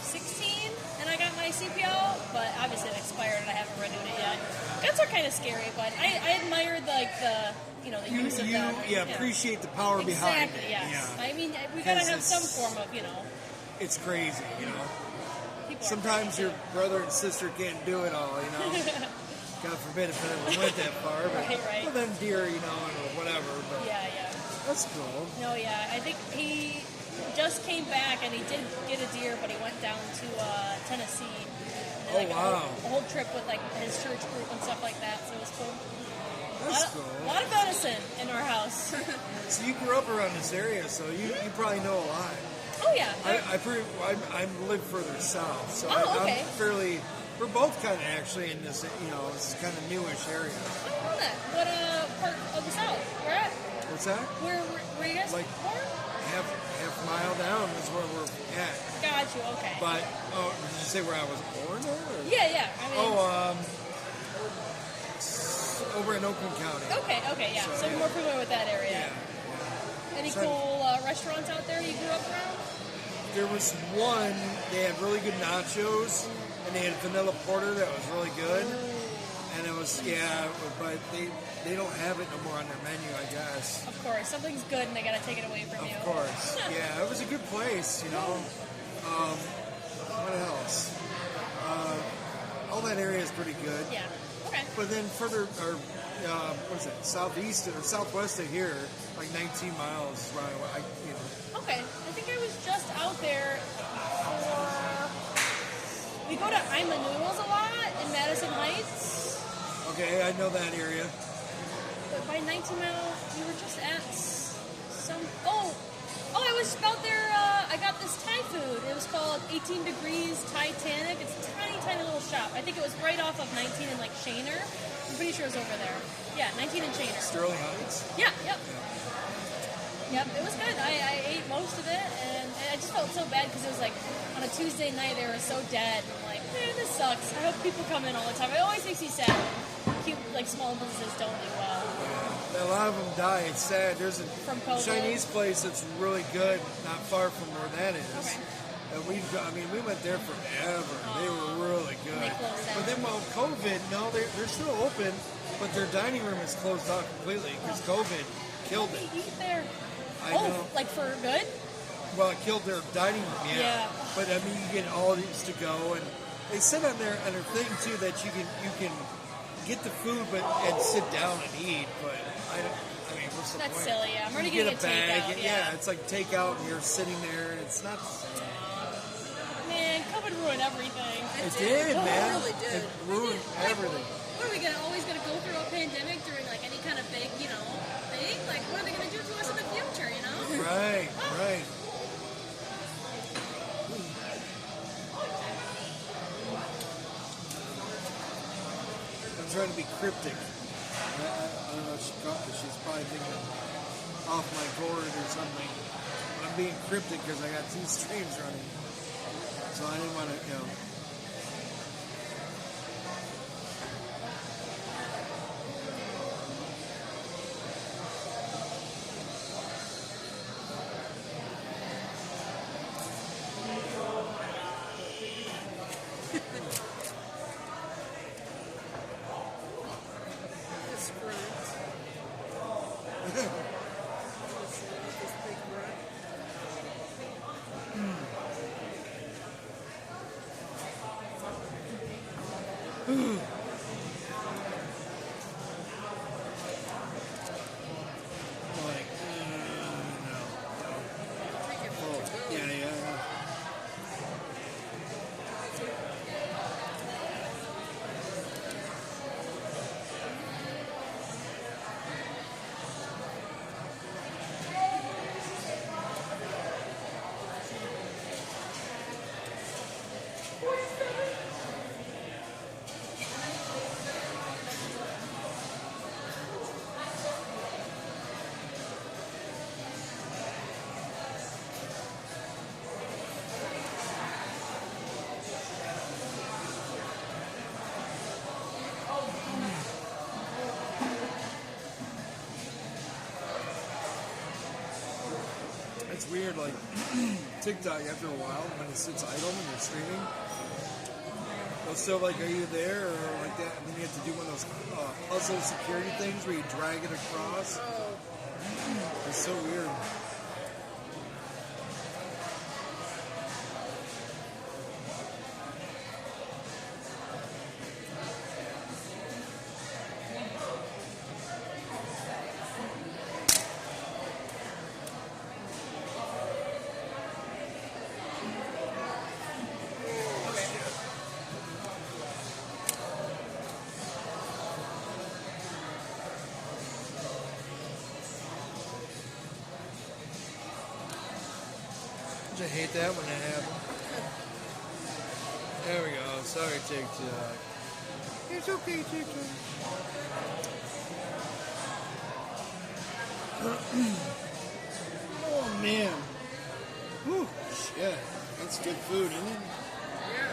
16, and I got my CPO, but obviously it expired and I haven't renewed it yet. Guns are kind of scary, but I admired the use of them. Appreciate the power behind Exactly, it. yes. Yeah. I mean, we gotta 'Cause have some it's- form of, It's crazy, people are Sometimes crazy your too. brother and sister can't do it all, God forbid if it ever went that far, but Right. well, then deer, or whatever. But Yeah. that's cool. No, yeah. I think he just came back and he did get a deer, but he went down to Tennessee. And did, Oh, wow. A whole trip with his church group and stuff like that. So it was cool. That's A cool. lot of venison in our house. So you grew up around this area, so you probably know a lot. Oh yeah. I live further south, so Oh, okay. I'm fairly. We're both kind of actually in this, this kind of newish area. I don't know that. What part of the south? Where at? What's that? Where you guys born? Half mile down is where we're at. Got you. Okay. But did you say where I was born? Or? Yeah. I mean. Over in Oakland County. Okay. Yeah. So yeah. more familiar with that area. Yeah. Any So- cool restaurants out there you grew up around? There was one. They had really good nachos, and they had vanilla porter that was really good. And it was but they don't have it no more on their menu, I guess. Of course, something's good and they gotta take it away from you. Of course. Yeah, it was a good place, What else? All that area is pretty good. Yeah. Okay. But then further, southeast or southwest of here, 19 miles right away. Okay. I think I was just out there we go to Ima Noodles a lot in Madison Heights. Okay, I know that area. But by 19 miles, we were just at I was out there, I got this Thai food. It was called 18 Degrees Titanic. It's a tiny, tiny little shop. stop. I think it was right off of 19 and like Shaner. I'm pretty sure it was over there. Yeah, 19 and Shaner. Sterling Heights. Yeah, yep. Yep, it was good. I ate most of it, and I just felt so bad because it was like on a Tuesday night they were so dead. And I'm like, man, this sucks. I hope people come in all the time. It always makes me sad when cute, like small businesses don't do well. Yeah. A lot of them die. It's sad. There's a From COVID. Chinese place that's really good, not far from where that is. Okay. And we went there forever. They were really good. They closed down. But then while COVID, no, they're still open, but their dining room is closed off completely because COVID killed it. Eat there. I know. Like for good? Well, it killed their dining room, yeah. But I mean, you get all these to go, and they said on their thing too that you can get the food and sit down and eat. But what's the point? That's silly. Yeah, I'm already You getting get a bag. takeout. Yeah, it's like takeout, and you're sitting there, and it's not the same. Man, COVID ruined everything. It did, man. It really did. It ruined everything. What are we always gonna go through a pandemic during like any kind of big, thing? Like, what are they gonna do to us in the future? Right. I'm trying to be cryptic. I don't know if she's probably thinking off my gourd or something. But I'm being cryptic because I got 2 streams running. So I didn't want to, This grunt. This big grunt. like, no. Take it Oh, to go. yeah. It's weird, like TikTok after a while when it sits idle when you're streaming. They'll still like, are you there or like that? And then you have to do one of those puzzle security things where you drag it across. Oh, It's so weird. I hate that when that happens. There we go. Sorry, TikTok. It's okay, TikTok. Oh man. Whew, shit. That's good food, isn't it? yeah.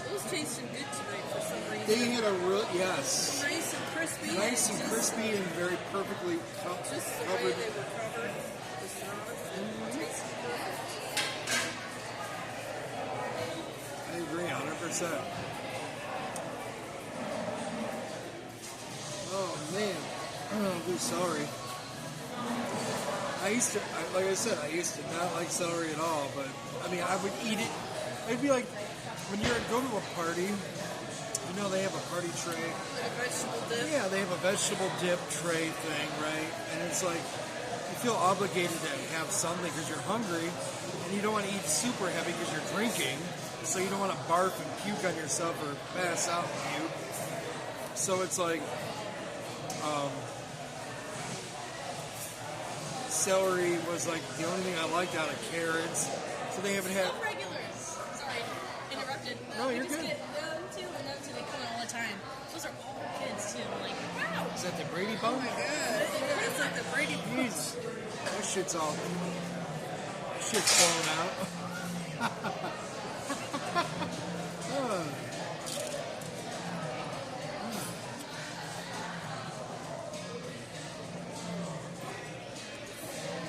Those tasted good tonight for some reason. They had a real yes. Nice and crispy. Nice and just- crispy and very perfectly Just the way covered. they were covered. The sauce. Tasted perfect. I agree, 100%. Oh man, I'm sorry. Like I said, I used to not like celery at all, but I mean, I would eat it. It'd be like when you're going to a party, they have a party tray. Like a vegetable dip. Yeah, they have a vegetable dip tray thing, right? And it's like, you feel obligated to have something because you're hungry, and you don't want to eat super heavy because you're drinking, so you don't want to barf and puke on yourself or pass out and puke. So it's like, celery was like the only thing I liked out of carrots. So they haven't had. Regulars. Sorry, interrupted. No, you're we just good. get those are all kids too. I'm like, wow. Is that the Brady Oh Bunch? my god. It's like the Brady Bunch. Jeez. That shit's all... That shit's blown out. Oh.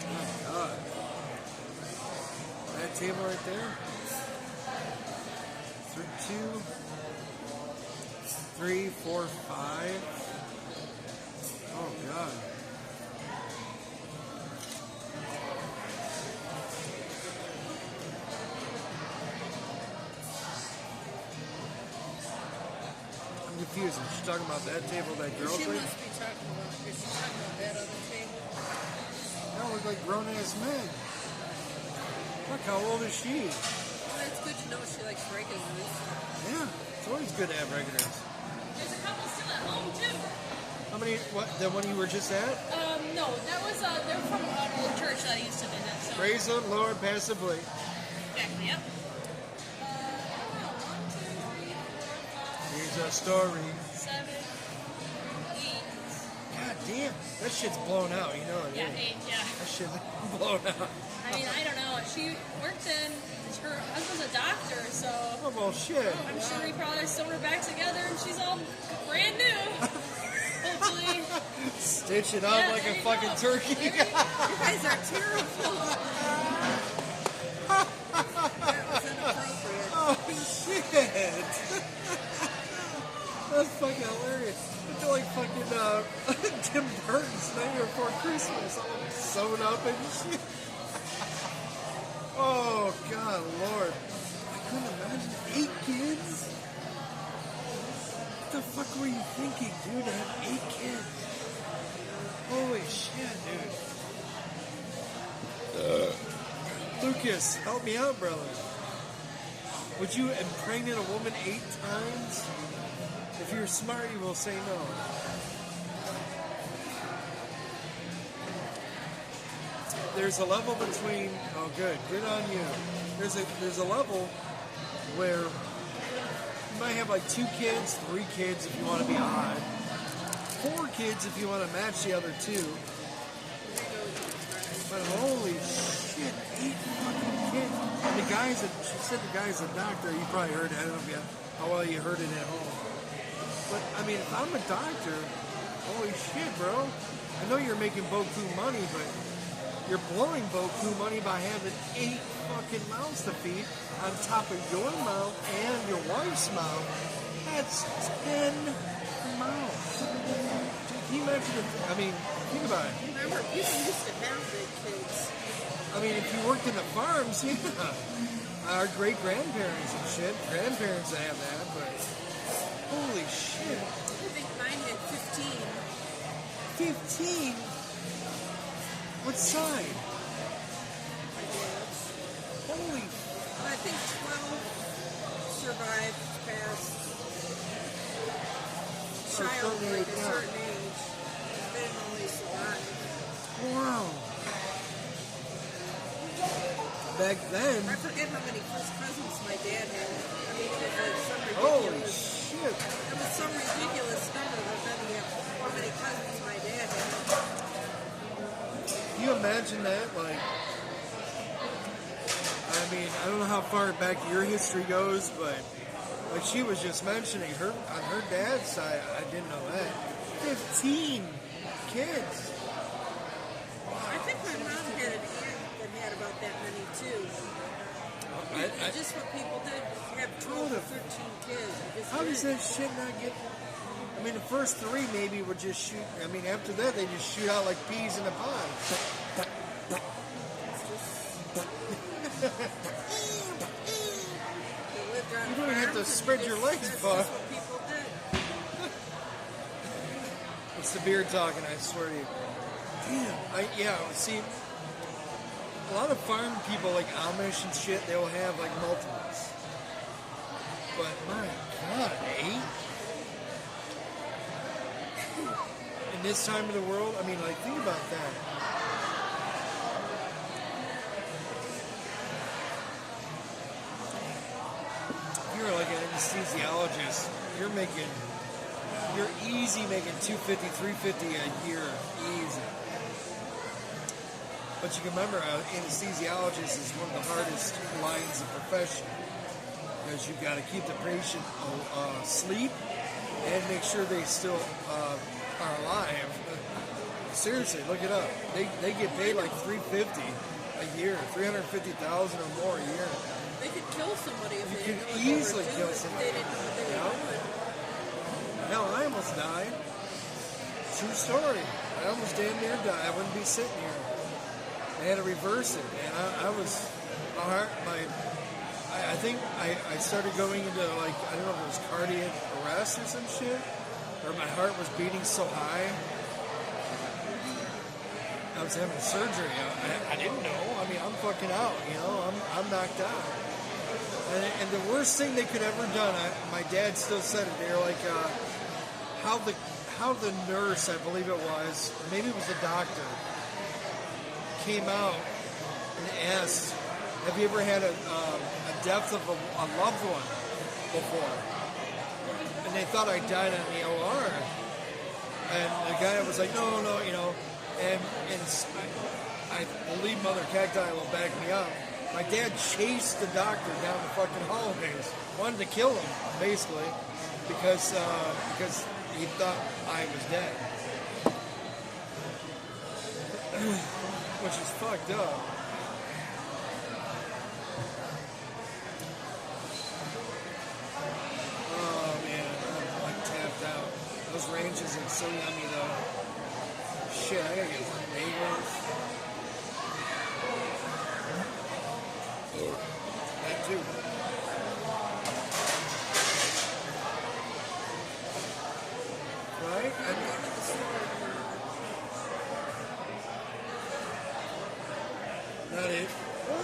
My God. That table right there. 2, 3, 4, 5. Oh God. I'm confused. Is she talking about that table that girl She played? must be talking about, is she talking about that other table? They all look like grown ass men. Look, how old is she? Well, that's good to know she likes regulars. Yeah, it's always good to have regulars. There's a couple still at home too. How many? What? The one you were just at? No, that was they're from an old church that I used to visit. So. Praise the Lord, passively. Exactly. Yep. Here's a story. 7, 8. God damn, that shit's blown out. You know it Yeah, is. 8. Yeah. That shit's blown out. I mean, I don't know. She worked in. Her husband's a doctor, so Oh well, shit. I'm sure he probably sewed her back together, and she's all brand new. Hopefully. Stitch it up Yeah, like there a you fucking go. turkey. There you go. You guys are terrible. That was inappropriate. Oh shit. That's fucking hilarious. I feel like fucking Tim Burton's Nightmare Before Christmas. All sewn up and shit. Oh God, Lord. I couldn't imagine 8 kids. What the fuck were you thinking, dude, to have 8 kids? Holy shit, dude. Lucas, help me out, brother. Would you impregnate a woman 8 times? If you're smart, you will say no. There's a level between. Oh, good on you. There's a level where you might have like 2 kids, 3 kids if you want to be odd, 4 kids if you want to match the other 2. But holy shit, 8 fucking kids. And the guy's she said the guy's a doctor. You probably heard it. I don't know how well you heard it at home. But I mean, if I'm a doctor, holy shit, bro. I know you're making boku money, but you're blowing boku money by having 8 fucking mouths to feed on top of your mouth and your wife's mouth. That's 10 mouths. Can you imagine I mean, think about it. Remember, people used to have big kids. I mean, if you worked in the farms, yeah. Our great-grandparents and shit. Grandparents that have that, but holy shit. I think mine had 15. 15? What side? My dad's. Holy... I think 12 survived past childhood at a certain age. They didn't always survive. Wow. Back then... I forget how many first cousins my dad had. I mean, it was some Holy ridiculous... shit. It was some ridiculous number of how many cousins my dad had. Can you imagine that? Like... I mean, I don't know how far back your history goes, but... Like she was just mentioning, on her dad's side, I didn't know that. 15 kids. I think my mom had an aunt that had about that many too. It's just what people did. Have 12 or 13 kids. How does that shit not get... I mean, the first 3 maybe would just shoot... I mean, after that, they just shoot out like peas in a pod. You don't even have to spread your legs, Bob. That's what people did. It's the beard talking, I swear to you. Damn. See, a lot of farm people, like Amish and shit, they will have like multiples. But my God, 8? In this time of the world, I mean, like, think about that. If you're like an anesthesiologist, you're making you're easy making $250, $350 a year, easy. But you can remember, anesthesiologist is one of the hardest lines of profession because you've got to keep the patient asleep and make sure they still are alive. Seriously, look it up. They get paid like $350 a year, $350,000 or more a year. They could kill somebody if they could didn't know easily what they kill were doing, somebody. If they didn't know what they were doing. Hell, I almost died. True story. I almost damn near died. I wouldn't be sitting here. I had to reverse it, and I was I think I started going into like, I don't know if it was cardiac arrest or some shit, or my heart was beating so high. I was having surgery. I didn't know. I mean, I'm fucking out. You know, I'm knocked out. And the worst thing they could ever done. My dad still said it. They're like, how the nurse, I believe it was, or maybe it was the doctor, came out and asked, "Have you ever had a death of a loved one before?" And they thought I died in the OR. And the guy was like, "No, you know." And I believe Mother Cacti will back me up. My dad chased the doctor down the fucking hallways, wanted to kill him, basically, because he thought I was dead, which is fucked up. Oh man, I'm like tapped out. Those ranges are so yummy though. Shit, I gotta get some bagels. That too. Right? Not it. Oh!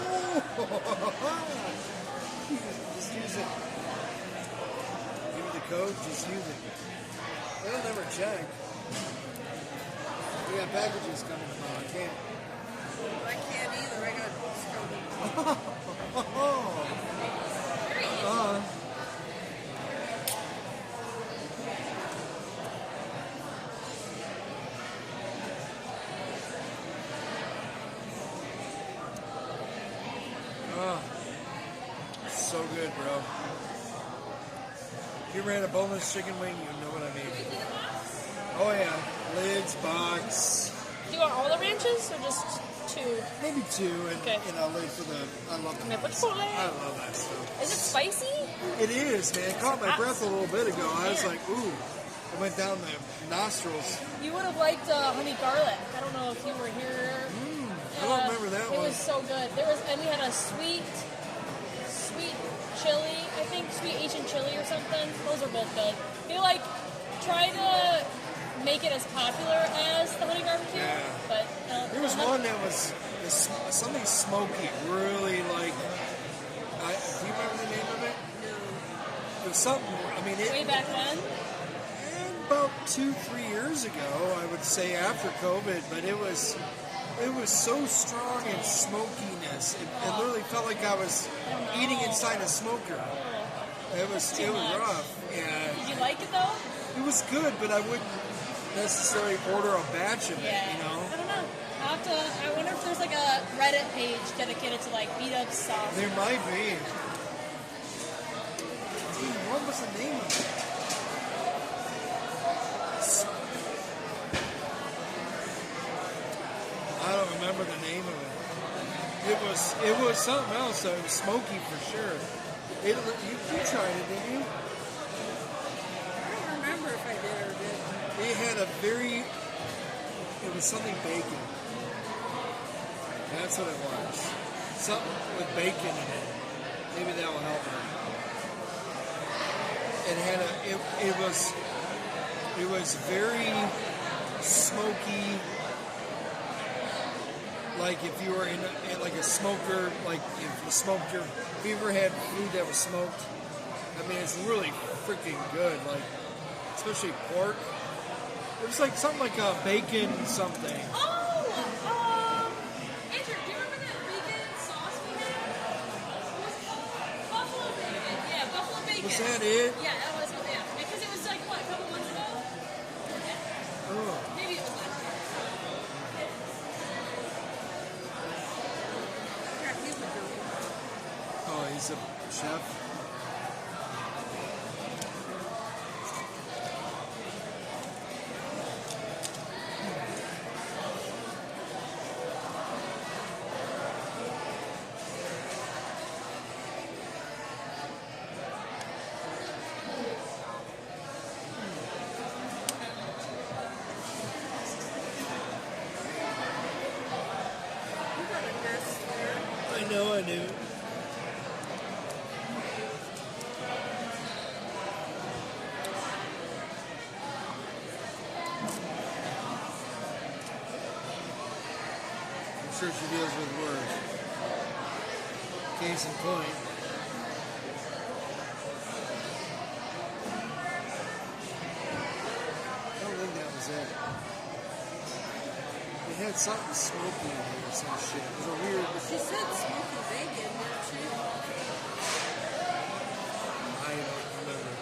Just use it. Give me the code, just use it. They'll never check. We got packages coming tomorrow. I can't. I can't either. I got books coming. So good, bro. If you ran a boneless chicken wing, you know what I mean. Oh yeah, lids, box. Do you want all the ranches or just two? Maybe two, and Okay. I'll leave for the. I love the. Which one? I love that stuff. Is it spicy? It is, man. It caught my breath a little bit ago. I was like, ooh. It went down the nostrils. You would have liked honey garlic. I don't know if you were here. I don't remember that one. It was so good. And we had a sweet chili, I think, sweet Asian chili or something. Those are both good. They like try to make it as popular as the honey barbecue, but there was one that was something smoky, really like. Do you remember the name of it? No. It was something. I mean, way back when. About 2-3 years ago, I would say after COVID, but it was so strong in smokiness. It literally felt like I was eating inside a smoker. It was rough. Yeah. Did you like it though? It was good, but I wouldn't necessarily order a batch of it. You know. I don't know. I wonder if there's like a Reddit page dedicated to like beat up sauce. There might be. Dude, what was the name of it? I don't remember the name of it. It was something else. So it was smoky for sure. You tried it, didn't you? I don't remember if I did or didn't. It had it was something bacon. That's what it was. Something with bacon in it. Maybe that will help her. It was very smoky. Like if you were in like a smoker, like if you ever had food that was smoked, I mean, it's really freaking good. Like, especially pork. It was like something like a bacon something. Oh, Andrew, do you remember that bacon sauce we had? Buffalo bacon. Yeah, buffalo bacon. Was that it? Yeah, that was it. Yeah, because it was like what, a couple months ago? He's a chef. You got a mess there. I know I do. I'm sure she deals with words. Case in point. I don't think that was it. It had something smoky in it or some shit. It was a weird. She said smoky bacon, didn't she? I don't remember.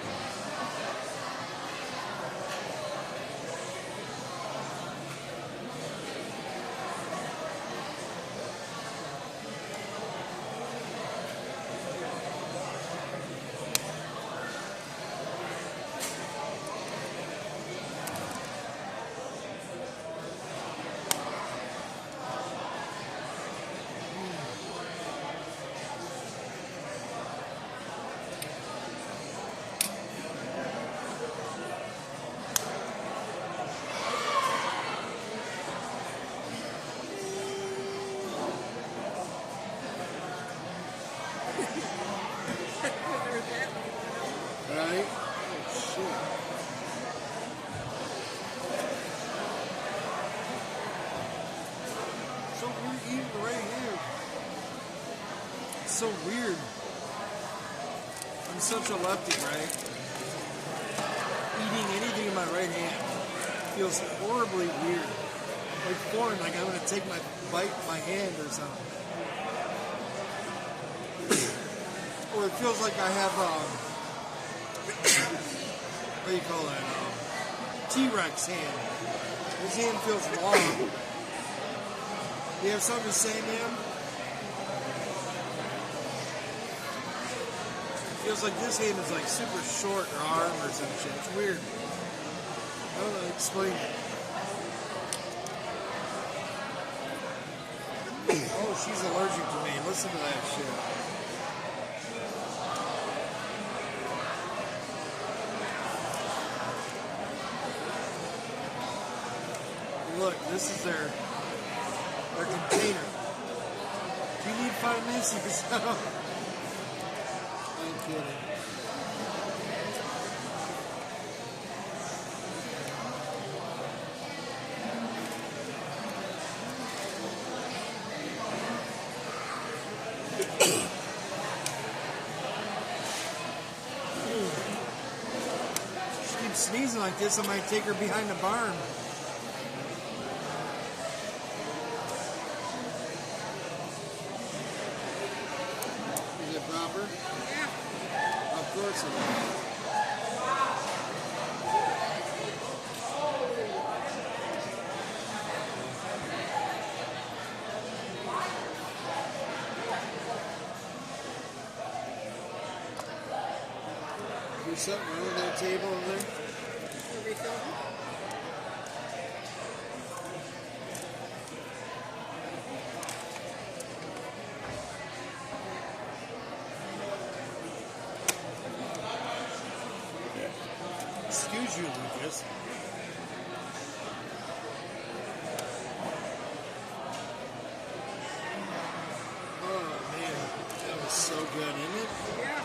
Right? Oh, shit. So we're eating right here. It's so weird. I'm such a lefty, right? Eating anything in my right hand feels horribly weird. Like foreign, like I'm gonna take my bite in my hand or something. Or it feels like I have what do you call that? T-Rex hand. His hand feels long. You have something to say, ma'am? Feels like this hand is like super short or arm or some shit. It's weird. I don't know how to explain it. Oh, she's allergic to me. Listen to that shit. Look, this is their container. Do you need 5 minutes to get out? I'm kidding. She keeps sneezing like this, I might take her behind the barn. Proper? Yeah. Of course it is. There's something wrong with that table over there? Are we filming? Excuse you, Lucas. Oh man, that was so good, isn't it? Yeah.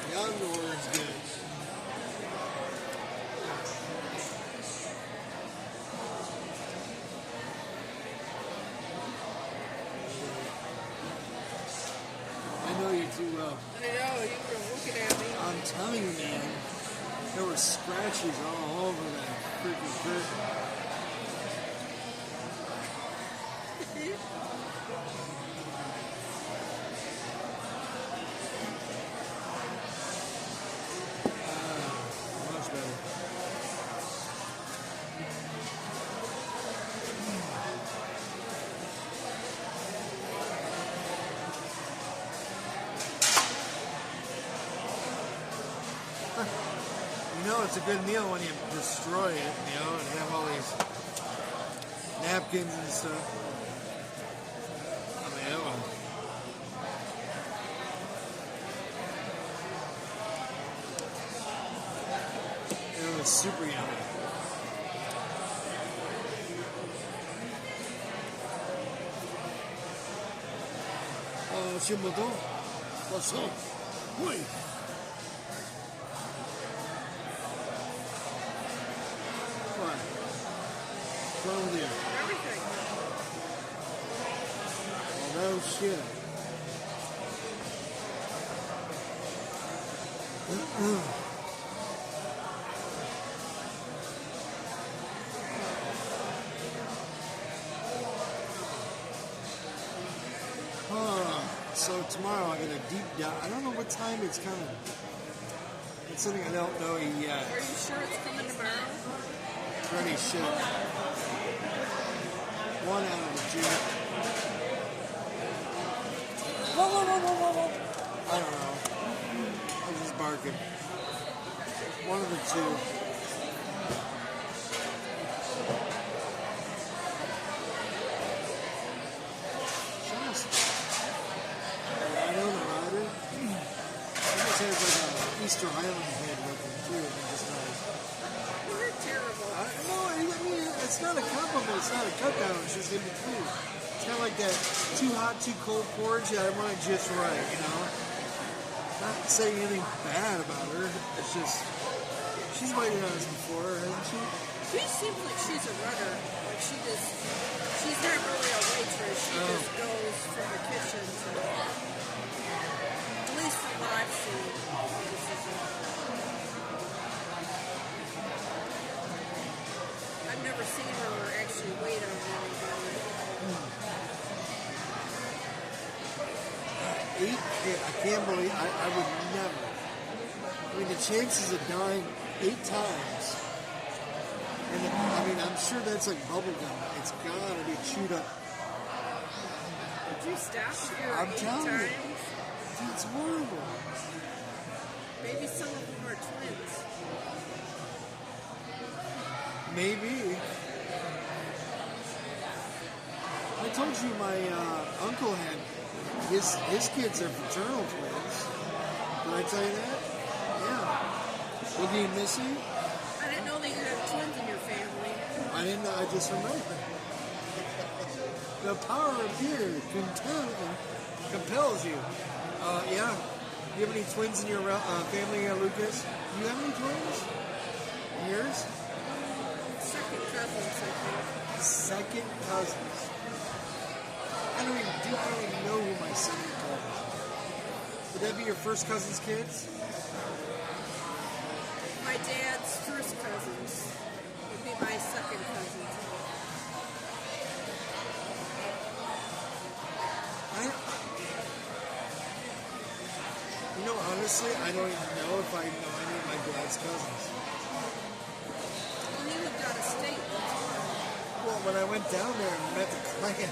The outdoor is good. I know you too well. I know, you were looking at me. I'm telling you, man. There were scratches all over that freaking curtain. Much better. know it's a good meal when you destroy it, and have all these napkins and stuff. I mean, it was super yummy. Chimodo, what's up? Wait. What? What's wrong with you? Everything. Oh, no shit. So tomorrow I'm going to deep dive. I don't know what time it's coming. It's something I don't know yet. Are you sure it's coming tomorrow? Pretty sure. One out of the two. Whoa, whoa, whoa, whoa, whoa, whoa. I don't know. I'm just barking. One of the two. I don't know, Ryder. It just has like a Easter Island head looking too. It just does. You're terrible. I mean, it's not a compliment. It's not a cut down. It's just in between. It's kind of like that too hot, too cold porridge. I want it just right, Not saying anything bad about her. It's just she's waited on us before, hasn't she? She seems like she's a runner. Like she's not really a waitress. She just goes from the kitchen to, at least from what I've seen. I've never seen her actually wait on anybody. I can't believe I would never. I mean, the chances of dying 8 times. And I'm sure that's like bubble gum. It's gotta be chewed up. Did you stop here I'm 8 telling you. times? It's horrible. Maybe some of them are twins. Maybe. I told you my uncle had his kids are fraternal twins. Did I tell you that? Yeah. Boogie and Missy. I didn't know that you had twins in your family. I didn't know. I just remembered. The power of beer compels you. Yeah. Do you have any twins in your family, Lucas? Do you have any twins? Yours? Second cousins, I think. Second cousins. I don't even know who my second cousin is. Would that be your first cousin's kids? My dad's first cousins would be my second cousins. Honestly, I don't even know if I know any of my dad's cousins. Well, he lived out of state. Well, when I went down there and met the clan,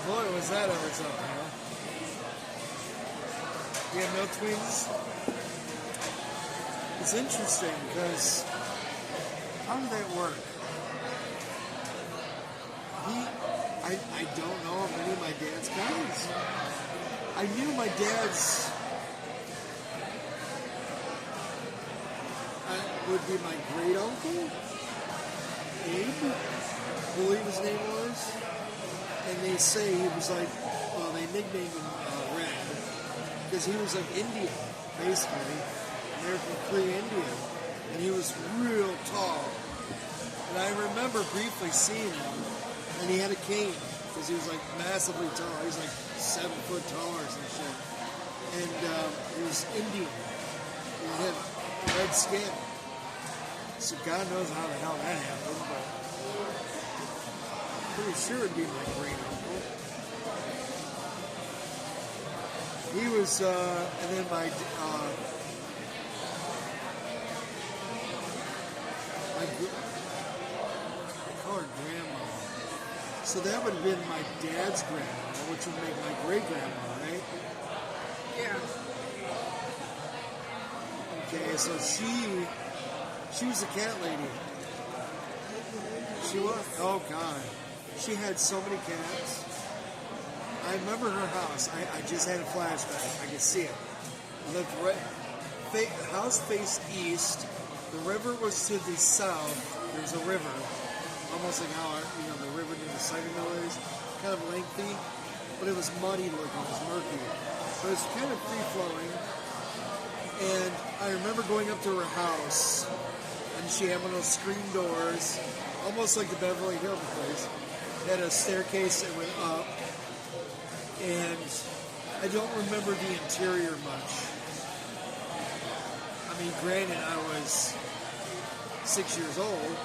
boy, was that ever something, You have no twins? It's interesting because how did that work? I don't know of any of my dad's cousins. I knew my dad's would be my great uncle, Abe, I believe his name was. And they say he was like, well, they nicknamed him Red because he was like Indian, basically, American Cree Indian, and he was real tall. And I remember briefly seeing him, and he had a cane because he was like massively tall. He was like 7 foot tall or some shit. And he was Indian. He had red skin. So God knows how the hell that happened, but I'm pretty sure it'd be my great uncle. He was, and then my I call her grandma. So that would have been my dad's grandma, which would make my great grandma, right? Yeah. Okay, so she was a cat lady. She was. Oh God, she had so many cats. I remember her house. I just had a flashback. I could see it. Lived right. House faced east. The river was to the south. There's a river, almost like how the river near the cider mill is, kind of lengthy, but it was muddy looking. It was murky, but it was kind of free flowing. And I remember going up to her house, and she had one of those screen doors, almost like the Beverly Hills place. It had a staircase that went up, and I don't remember the interior much. I mean, granted, I was 6 years old,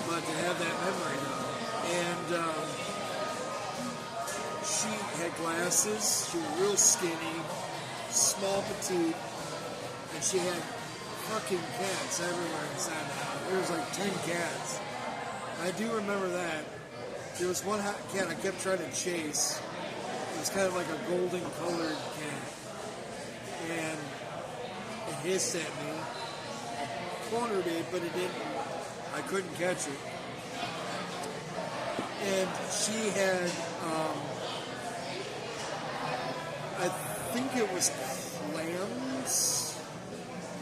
but to have that memory though. And she had glasses, she was real skinny, small, petite, and she had fucking cats everywhere inside the house. There was like 10 cats. I do remember that. There was one cat I kept trying to chase. It was kind of like a golden colored cat. And it hissed at me. I cornered it, but it didn't. I couldn't catch it. And she had, I think it was clams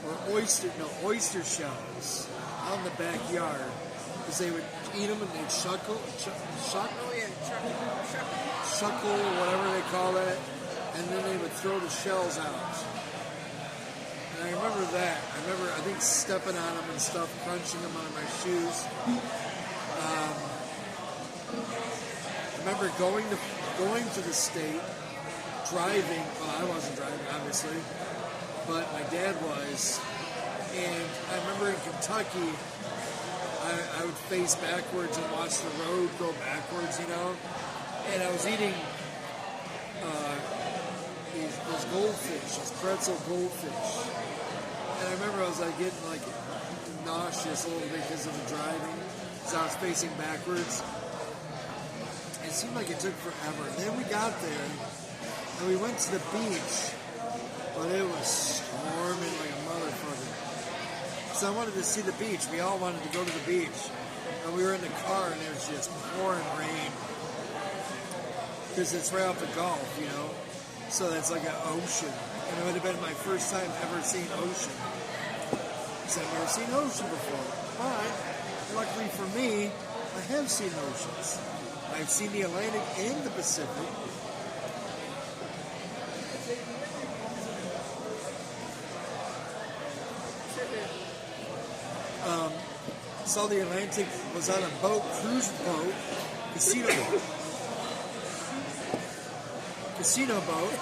or oyster shells out in the backyard. Because they would eat them and they'd shuckle, or whatever they call that. And then they would throw the shells out. And I remember that. I think, stepping on them and stuff, crunching them on my shoes. I remember going to the state, driving. Well, I wasn't driving, obviously, but my dad was. And I remember in Kentucky, I would face backwards and watch the road go backwards, And I was eating those goldfish, those pretzel goldfish. And I remember I was getting nauseous a little bit because of the driving, because I was facing backwards. It seemed like it took forever. And then we got there, and we went to the beach, but it was storming like a motherfucker. So I wanted to see the beach. We all wanted to go to the beach. And we were in the car, and it was just pouring rain. Because it's right off the Gulf, So that's like an ocean. And it would have been my first time ever seeing ocean. Because I've never seen ocean before. But, luckily for me, I have seen oceans. I've seen the Atlantic and the Pacific. Saw the Atlantic, was on a boat, cruise boat, casino boat,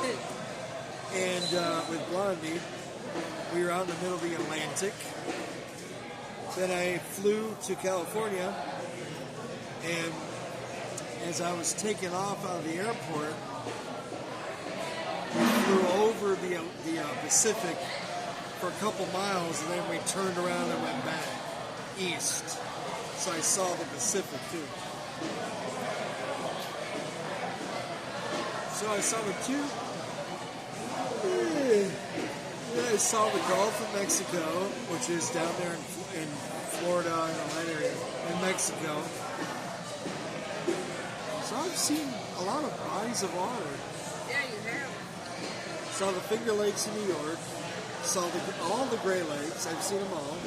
and with Blondie, we were out in the middle of the Atlantic. Then I flew to California, and as I was taking off out of the airport, we flew over the Pacific for a couple miles, and then we turned around and went back east. So I saw the Pacific too. So I saw the two. I saw the Gulf of Mexico, which is down there in Florida and all that area, in Mexico. So I've seen a lot of bodies of water. Yeah, you have. Saw the Finger Lakes in New York. Saw all the Great Lakes. I've seen them all.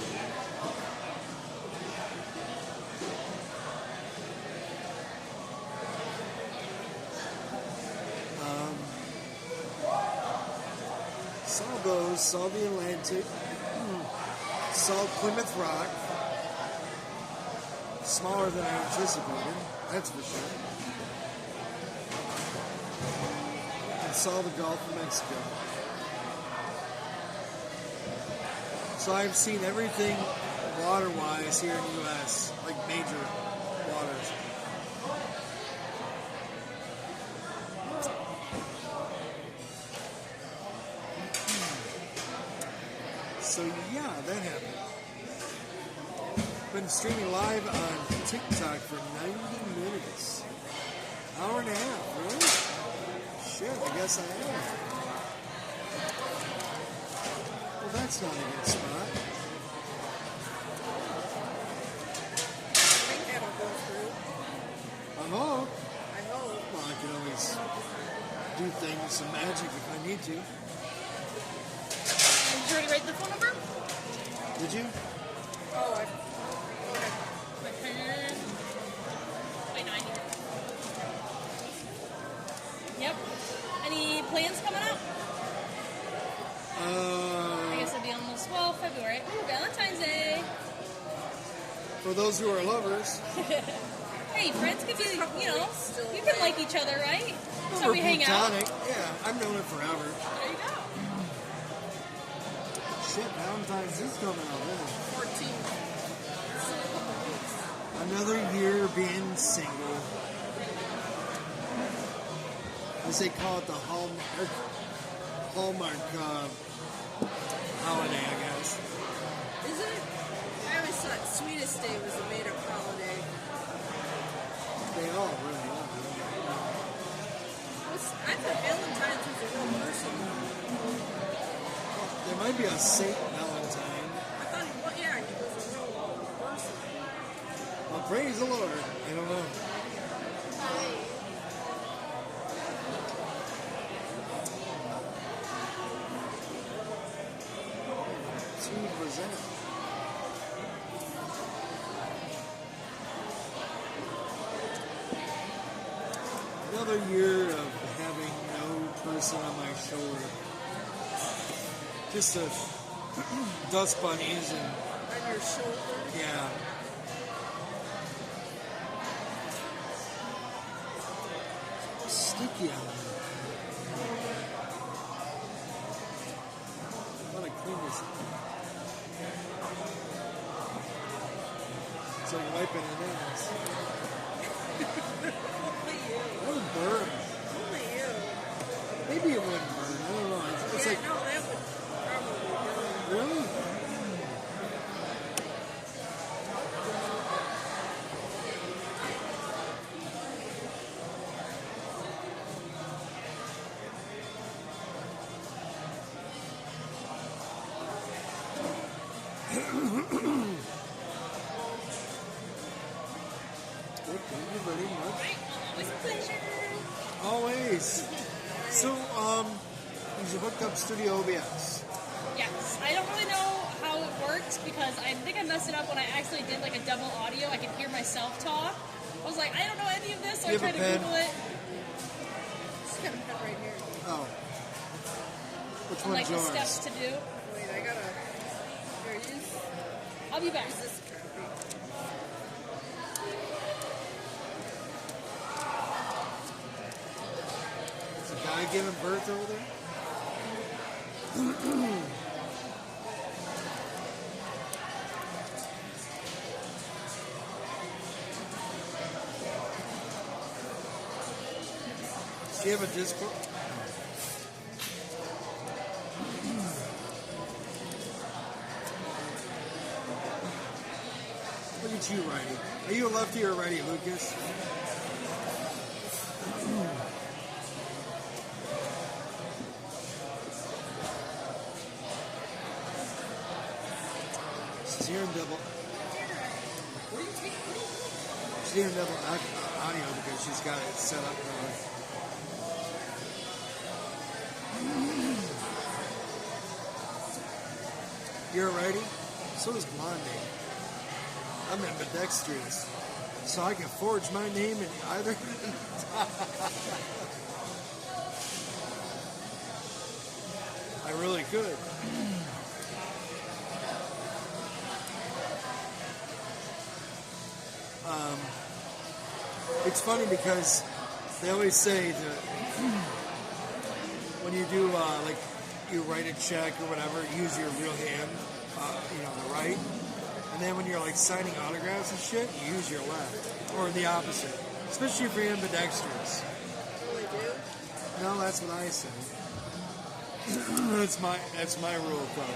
Saw the Atlantic, saw Plymouth Rock, smaller than I anticipated, that's for sure, and saw the Gulf of Mexico. So I've seen everything water-wise here in the U.S., like major waters. So yeah, that happened. Been streaming live on TikTok for 90 minutes. Hour and a half, really? Shit, I guess I am. Well, that's That's not a good spot. I think that'll go through. I hope. I hope. Well, I can always do things, some magic if I need to. Did you already write the phone number? Did you? Oh, okay. My pen. Wait, no, I need it. Yep. Any plans coming up? I guess it'd be almost, well, February. Ooh, Valentine's Day. For those who are lovers. Hey, friends could be, you know, you can like each other, right? So Or we hang out. platonic. Yeah, I've known it forever. There you go. Shit, Valentine's is coming up, isn't it? 14. Still a couple weeks. Another year being single. As they call it, the Hallmark holiday, I guess. Is it? I always thought Sweetest Day was a made-up holiday. They all really are. I thought Valentine's was a real person. There might be a Saint Valentine. I thought he was, yeah, he was a real person. Well, praise the Lord. I don't know. Who was that? Another year of having no person on my shoulder. Just a dust bunnies and On your shoulder. yeah. Sticky on there. I want to clean this. So you're wiping it ass. Only you. That would burn. Only you. Maybe it wouldn't burn. I don't know. It's Yeah, like, no, that would probably really? Well, thank you very much. Right? Always a pleasure. Always. So, you hooked up Studio OBS. Yes. I don't really know how it works because I think I messed it up when I actually did like a double audio. I could hear myself talk. I was like, I don't know any of this, so I You have tried a to pen? Google it. Just got a pen right here. Oh. Which And, like one's the yours? steps to do. Wait, I gotta. Here, use I'll be back. this copy. Is a guy giving birth over there? Does she have a Discord? Look at you, righty. Are you a lefty or a righty, Lucas? She's hearing double. She's hearing double audio because she's got it set up wrong. You're a righty? So is Blondie. I'm ambidextrous, so I can forge my name in either. I really could. It's funny because they always say that when you do like you write a check or whatever, use your real hand, the right. And then when you're like signing autographs and shit, you use your left. Or the opposite. Especially if you're ambidextrous. Really do? No, that's what I say. that's my rule of thumb.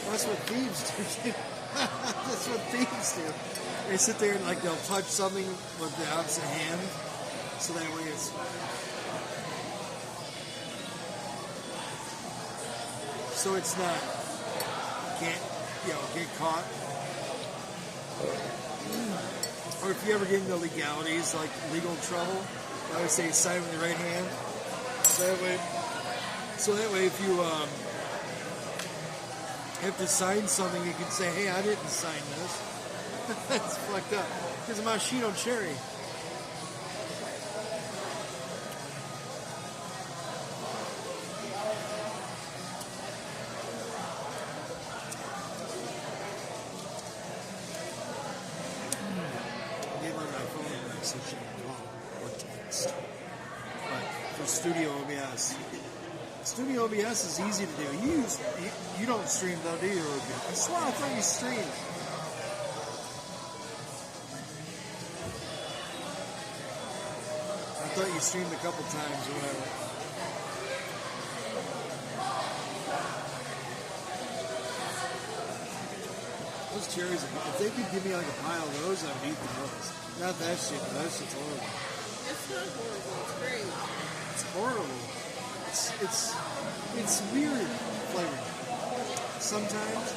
That's what thieves do. That's what thieves do. They sit there and like they'll touch something with the opposite hand. So that way it's not can't get caught. Or if you ever get into legalities like legal trouble, I always say sign with your right hand. So that way if you have to sign something, you can say, hey, I didn't sign this. That's fucked up. Because of machino cherry. Get on my phone message or text. But for Studio OBS. Studio OBS is easy to do. You don't stream though, do you? I swear I thought you streamed. I thought you streamed a couple times or whatever. Those cherries, if they could give me like a pile of those, I would eat those. Not that shit, but that shit's horrible. It's not horrible. It's great. It's horrible. It's weird flavor. Sometimes.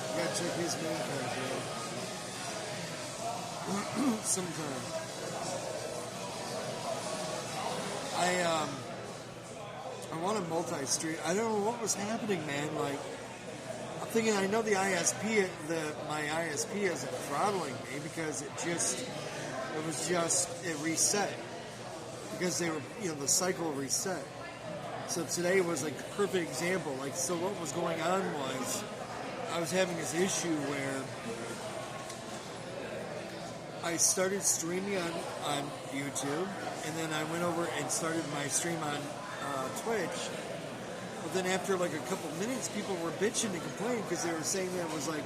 You gotta check his main card, bro. Sometimes. I want to multi-stream. I don't know what was happening, man. Like, I'm thinking I know the ISP, my ISP isn't throttling me because it reset. Because they were, the cycle reset. So today was like the perfect example. Like, so what was going on was I was having this issue where I started streaming on YouTube, and then I went over and started my stream on Twitch. But then after like a couple minutes, people were bitching and complaining because they were saying that it was like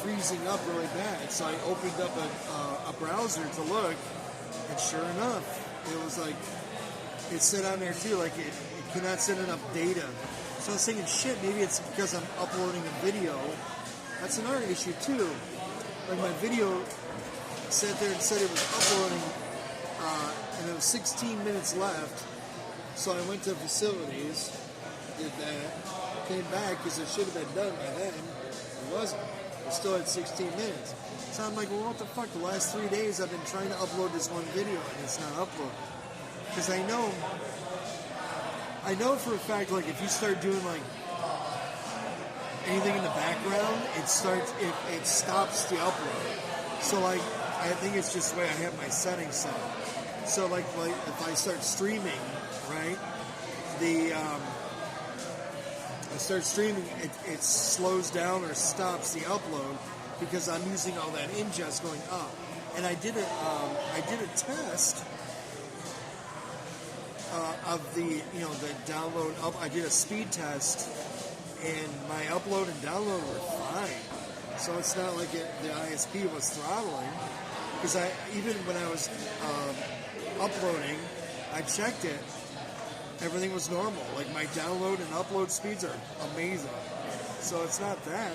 freezing up really bad. So I opened up a browser to look, and sure enough, it was like, it said on there too, like it cannot send enough data. So I was thinking, shit, maybe it's because I'm uploading a video. That's another issue too. Like my video sat there and said it was uploading, and it was 16 minutes left. So I went to facilities, did that, came back because it should have been done by then. It wasn't. It still had 16 minutes. So I'm like, well, what the fuck? The last 3 days I've been trying to upload this one video and it's not uploaded. Because I know for a fact, like if you start doing like anything in the background, it stops the upload. So like, I think it's just the way I have my settings set. So like if I start streaming, right, I start streaming, it slows down or stops the upload because I'm using all that ingest going up. And I did a test of the download up. I did a speed test, and my upload and download were fine. So it's not like the ISP was throttling, because even when I was uploading, I checked it. Everything was normal. Like my download and upload speeds are amazing. So it's not that.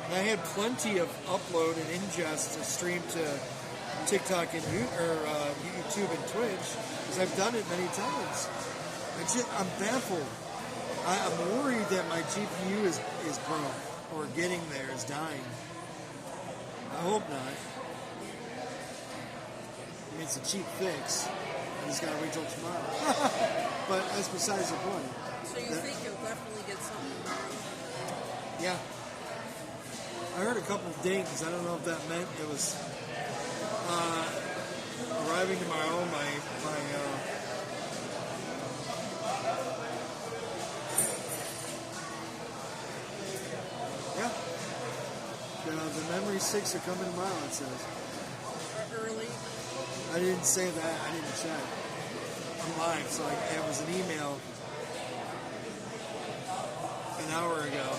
And I had plenty of upload and ingest to stream to TikTok and YouTube and Twitch, because I've done it many times. I'm baffled. I'm worried that my GPU is broke or getting there, is dying. I hope not. I mean, it's a cheap fix. I just gotta wait till tomorrow. But that's besides the point. So you think you'll definitely get something tomorrow? Yeah. I heard a couple of dings. I don't know if that meant it was arriving tomorrow. Yeah. The memory sticks are coming tomorrow, it says. Early? I didn't say that. I didn't check. I'm live, so it was an email an hour ago.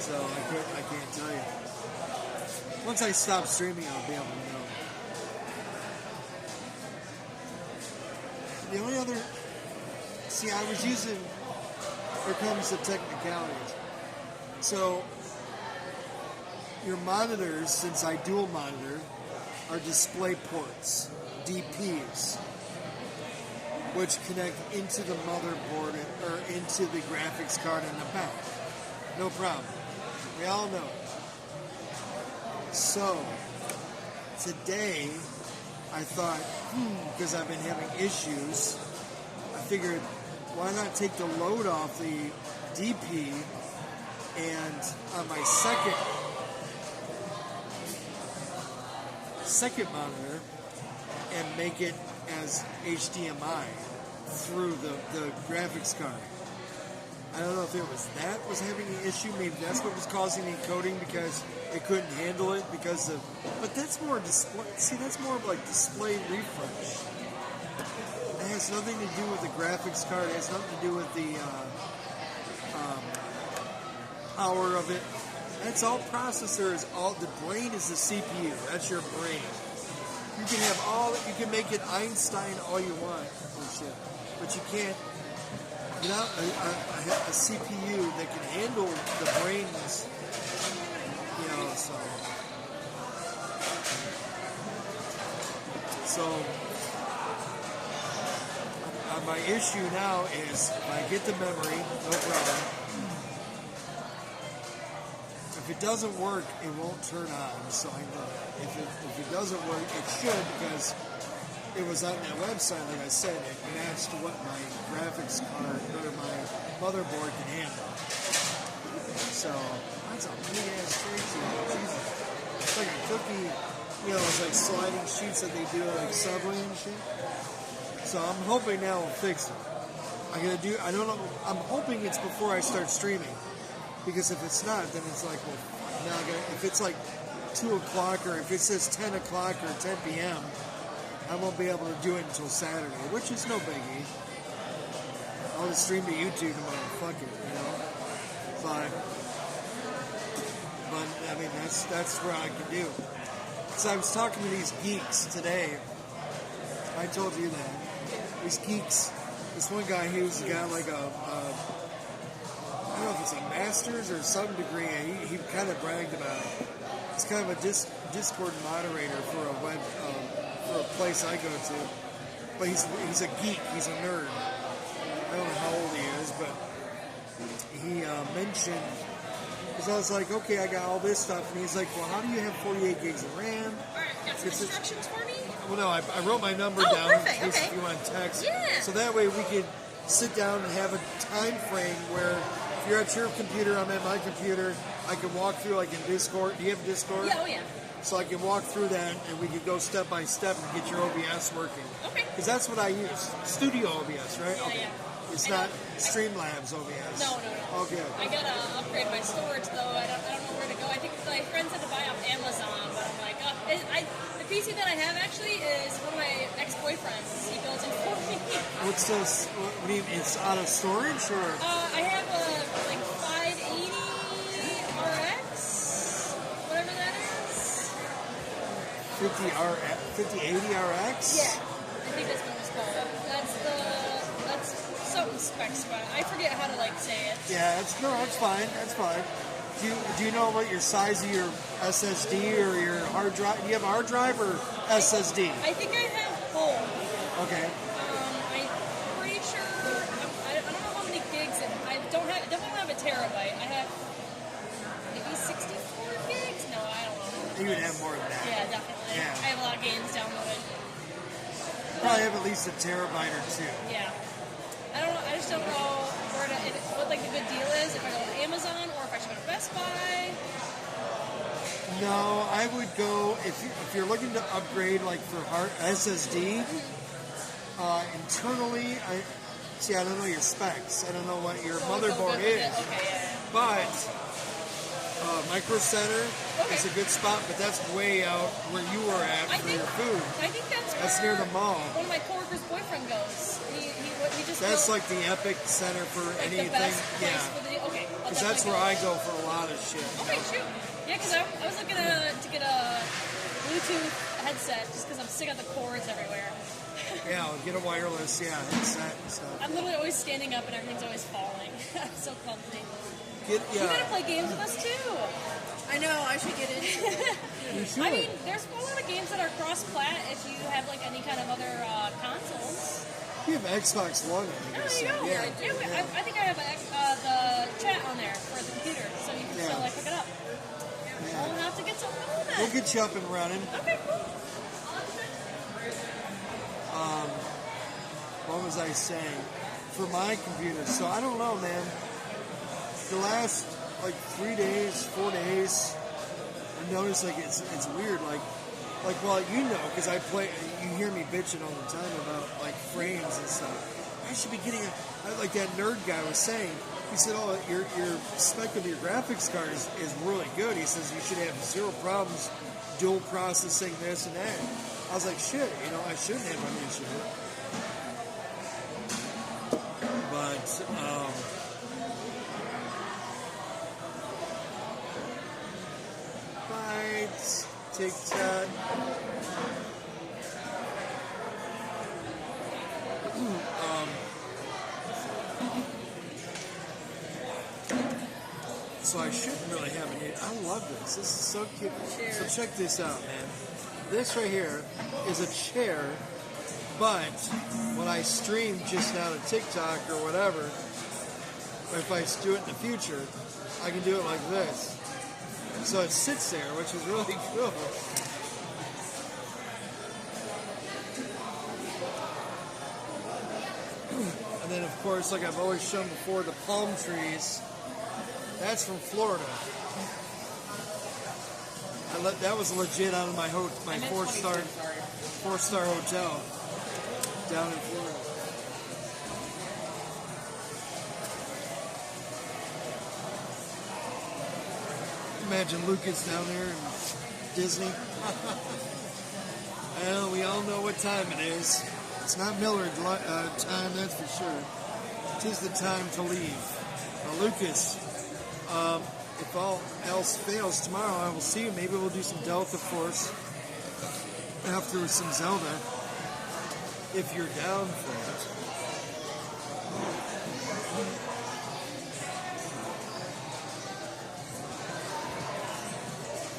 So I can't tell you. Once I stop streaming, I'll be able to know. The only other... See, I was using... Here comes the technicalities. So, your monitors, since I dual monitor, are display ports, DPs, which connect into the motherboard or into the graphics card in the back. No problem. We all know it. So, today, I thought, because I've been having issues, I figured, why not take the load off the DP and on my second monitor and make it as HDMI through the graphics card. I don't know if it was that was having an issue. Maybe that's what was causing the encoding because it couldn't handle it because of. But that's more display. See, that's more of like display refresh. It has nothing to do with the graphics card. It has nothing to do with the power of it. That's all processors. All the brain is the CPU. That's your brain. You can have all. You can make it Einstein all you want. Oh shit! But you can't. Without a CPU that can handle the brains, so my issue now is if I get the memory, no problem. If it doesn't work, it won't turn on, so I know that. If it doesn't work, it should, because it was on that website, like I said, it matched what my graphics card or my motherboard can handle. So, that's a big ass tray too. Jesus. It's like a cookie, it's like sliding sheets that they do like Subway and shit. So I'm hoping now it'll fix it. I don't know, I'm hoping it's before I start streaming. Because if it's not, then it's like, well, now if it's like 2 o'clock or if it says 10 o'clock or 10 p.m., I won't be able to do it until Saturday, which is no biggie. I'll just stream to YouTube tomorrow, fuck it, But I mean, that's what I can do. So I was talking to these geeks today. I told you that. These geeks, this one guy, he's got like I don't know if it's a master's or some degree. He kind of bragged about it. He's kind of a Discord moderator for a web. For a place I go to, but he's a geek, he's a nerd. I don't know how old he is, but he mentioned, because I was like, okay, I got all this stuff, and he's like, well, how do you have 48 gigs of RAM? Alright, got some instructions for me? Well, no, I wrote my number down perfect, in case okay. you want to text. Yeah. So that way we could sit down and have a time frame where if you're at your computer, I'm at my computer, I can walk through like in Discord. Do you have Discord? Yeah, oh yeah. So I can walk through that, and we could go step by step and get your OBS working. Okay. Because that's what I use. Studio OBS, right? Yeah, okay. yeah. It's not Streamlabs OBS. No. Okay. I gotta upgrade my storage though. I don't know where to go. I think my friend said to buy off Amazon, but I'm like, the PC that I have actually is one of my ex-boyfriends. He built it for me. What's this? What do you mean? It's out of storage, or? I have a like 580 RX, whatever that is. 5080 RX? Yeah, I think that's what it's called. That's something specs, but I forget how to say it. Yeah, that's fine. That's fine. Do you know what your size of your SSD or your hard drive? Do you have a hard drive or SSD? I think I have both. Okay. I'm pretty sure. I don't know how many gigs. I definitely don't have a terabyte. I have maybe 64 gigs. No, I don't know. You would have more than that. Yeah, definitely. Yeah. I have a lot of games downloaded. Probably have at least a terabyte or two. Yeah. I don't know. I just don't know what the good deal is. If I go to Amazon or if I should go to Best Buy. No, I would go if you're looking to upgrade for hard SSD. Internally, I don't know your specs. I don't know what your motherboard is. Okay, yeah. But Micro Center is a good spot, but that's way out where you were at for your food. I think That's near the mall. One of my coworkers' boyfriend goes. He just That's goes, like the epic center for anything. The best place yeah. for the okay. Because that's where I go for a lot of shit. Okay, shoot. Yeah, because I was looking to get a Bluetooth headset just because I'm sick of the cords everywhere. Yeah, get a wireless, headset and stuff. I'm literally always standing up and everything's always falling. I'm so clumsy. Yeah. You gotta play games with us too. I know, I should get into it. You should. I mean, there's a lot of games that are cross-plat if you have like any kind of other consoles. You have Xbox One. No, you don't. Yeah. I think I have the chat on there for the computer, so you can Yeah. still like hook it up. Yeah. We'll have to get something on that. We'll get you up and running. Okay, cool. What was I saying? For my computer. So I don't know, man. The last like 3 days, 4 days, I noticed like it's weird. Like well, you know, because I play. You hear me bitching all the time about like frames and stuff. I should be getting like that nerd guy was saying. He said, "Oh, your spec of your graphics card is really good." He says you should have zero problems dual processing this and that. I was like, shit, you know, I shouldn't have an issue. But bites, TikTok. So I shouldn't really have an issue. I love this. This is so cute. So check this out, man. This right here is a chair, but when I stream just now to TikTok or whatever, or if I do it in the future, I can do it like this. So it sits there, which is really cool. And then, of course, like I've always shown before, the palm trees. That's from Florida. That was legit out of my four-star hotel down in Florida. Imagine Lucas down there in Disney. Well, we all know what time it is. It's not Millard time, that's for sure. 'Tis the time to leave. Now, Lucas, if all else fails, tomorrow I will see you. Maybe we'll do some Delta Force after some Zelda, if you're down for it.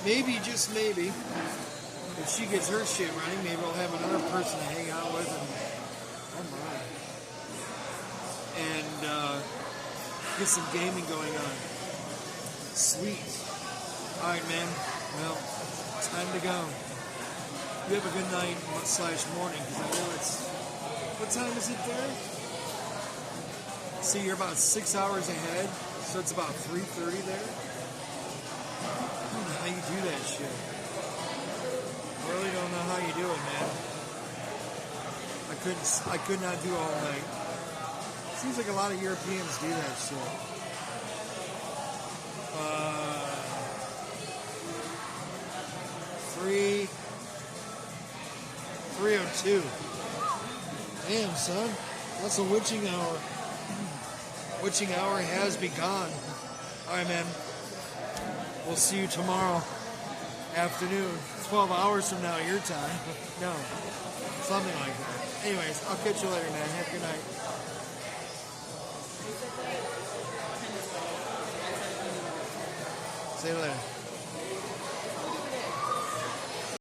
Maybe, just maybe, if she gets her shit running, maybe I'll have another person to hang out with and, oh my, and get some gaming going on. Sweet. Alright, man. Well, time to go. You have a good night / morning, because I know it's... What time is it there? See, you're about 6 hours ahead, so it's about 3:30 there. I don't know how you do that shit. I really don't know how you do it, man. I could not do all night. Seems like a lot of Europeans do that shit. 3:02. Damn, son. That's a witching hour. Witching hour has begun. Alright, man. We'll see you tomorrow afternoon. 12 hours from now, your time. No. Something like that. Anyways, I'll catch you later, man. Have a good night. See you later.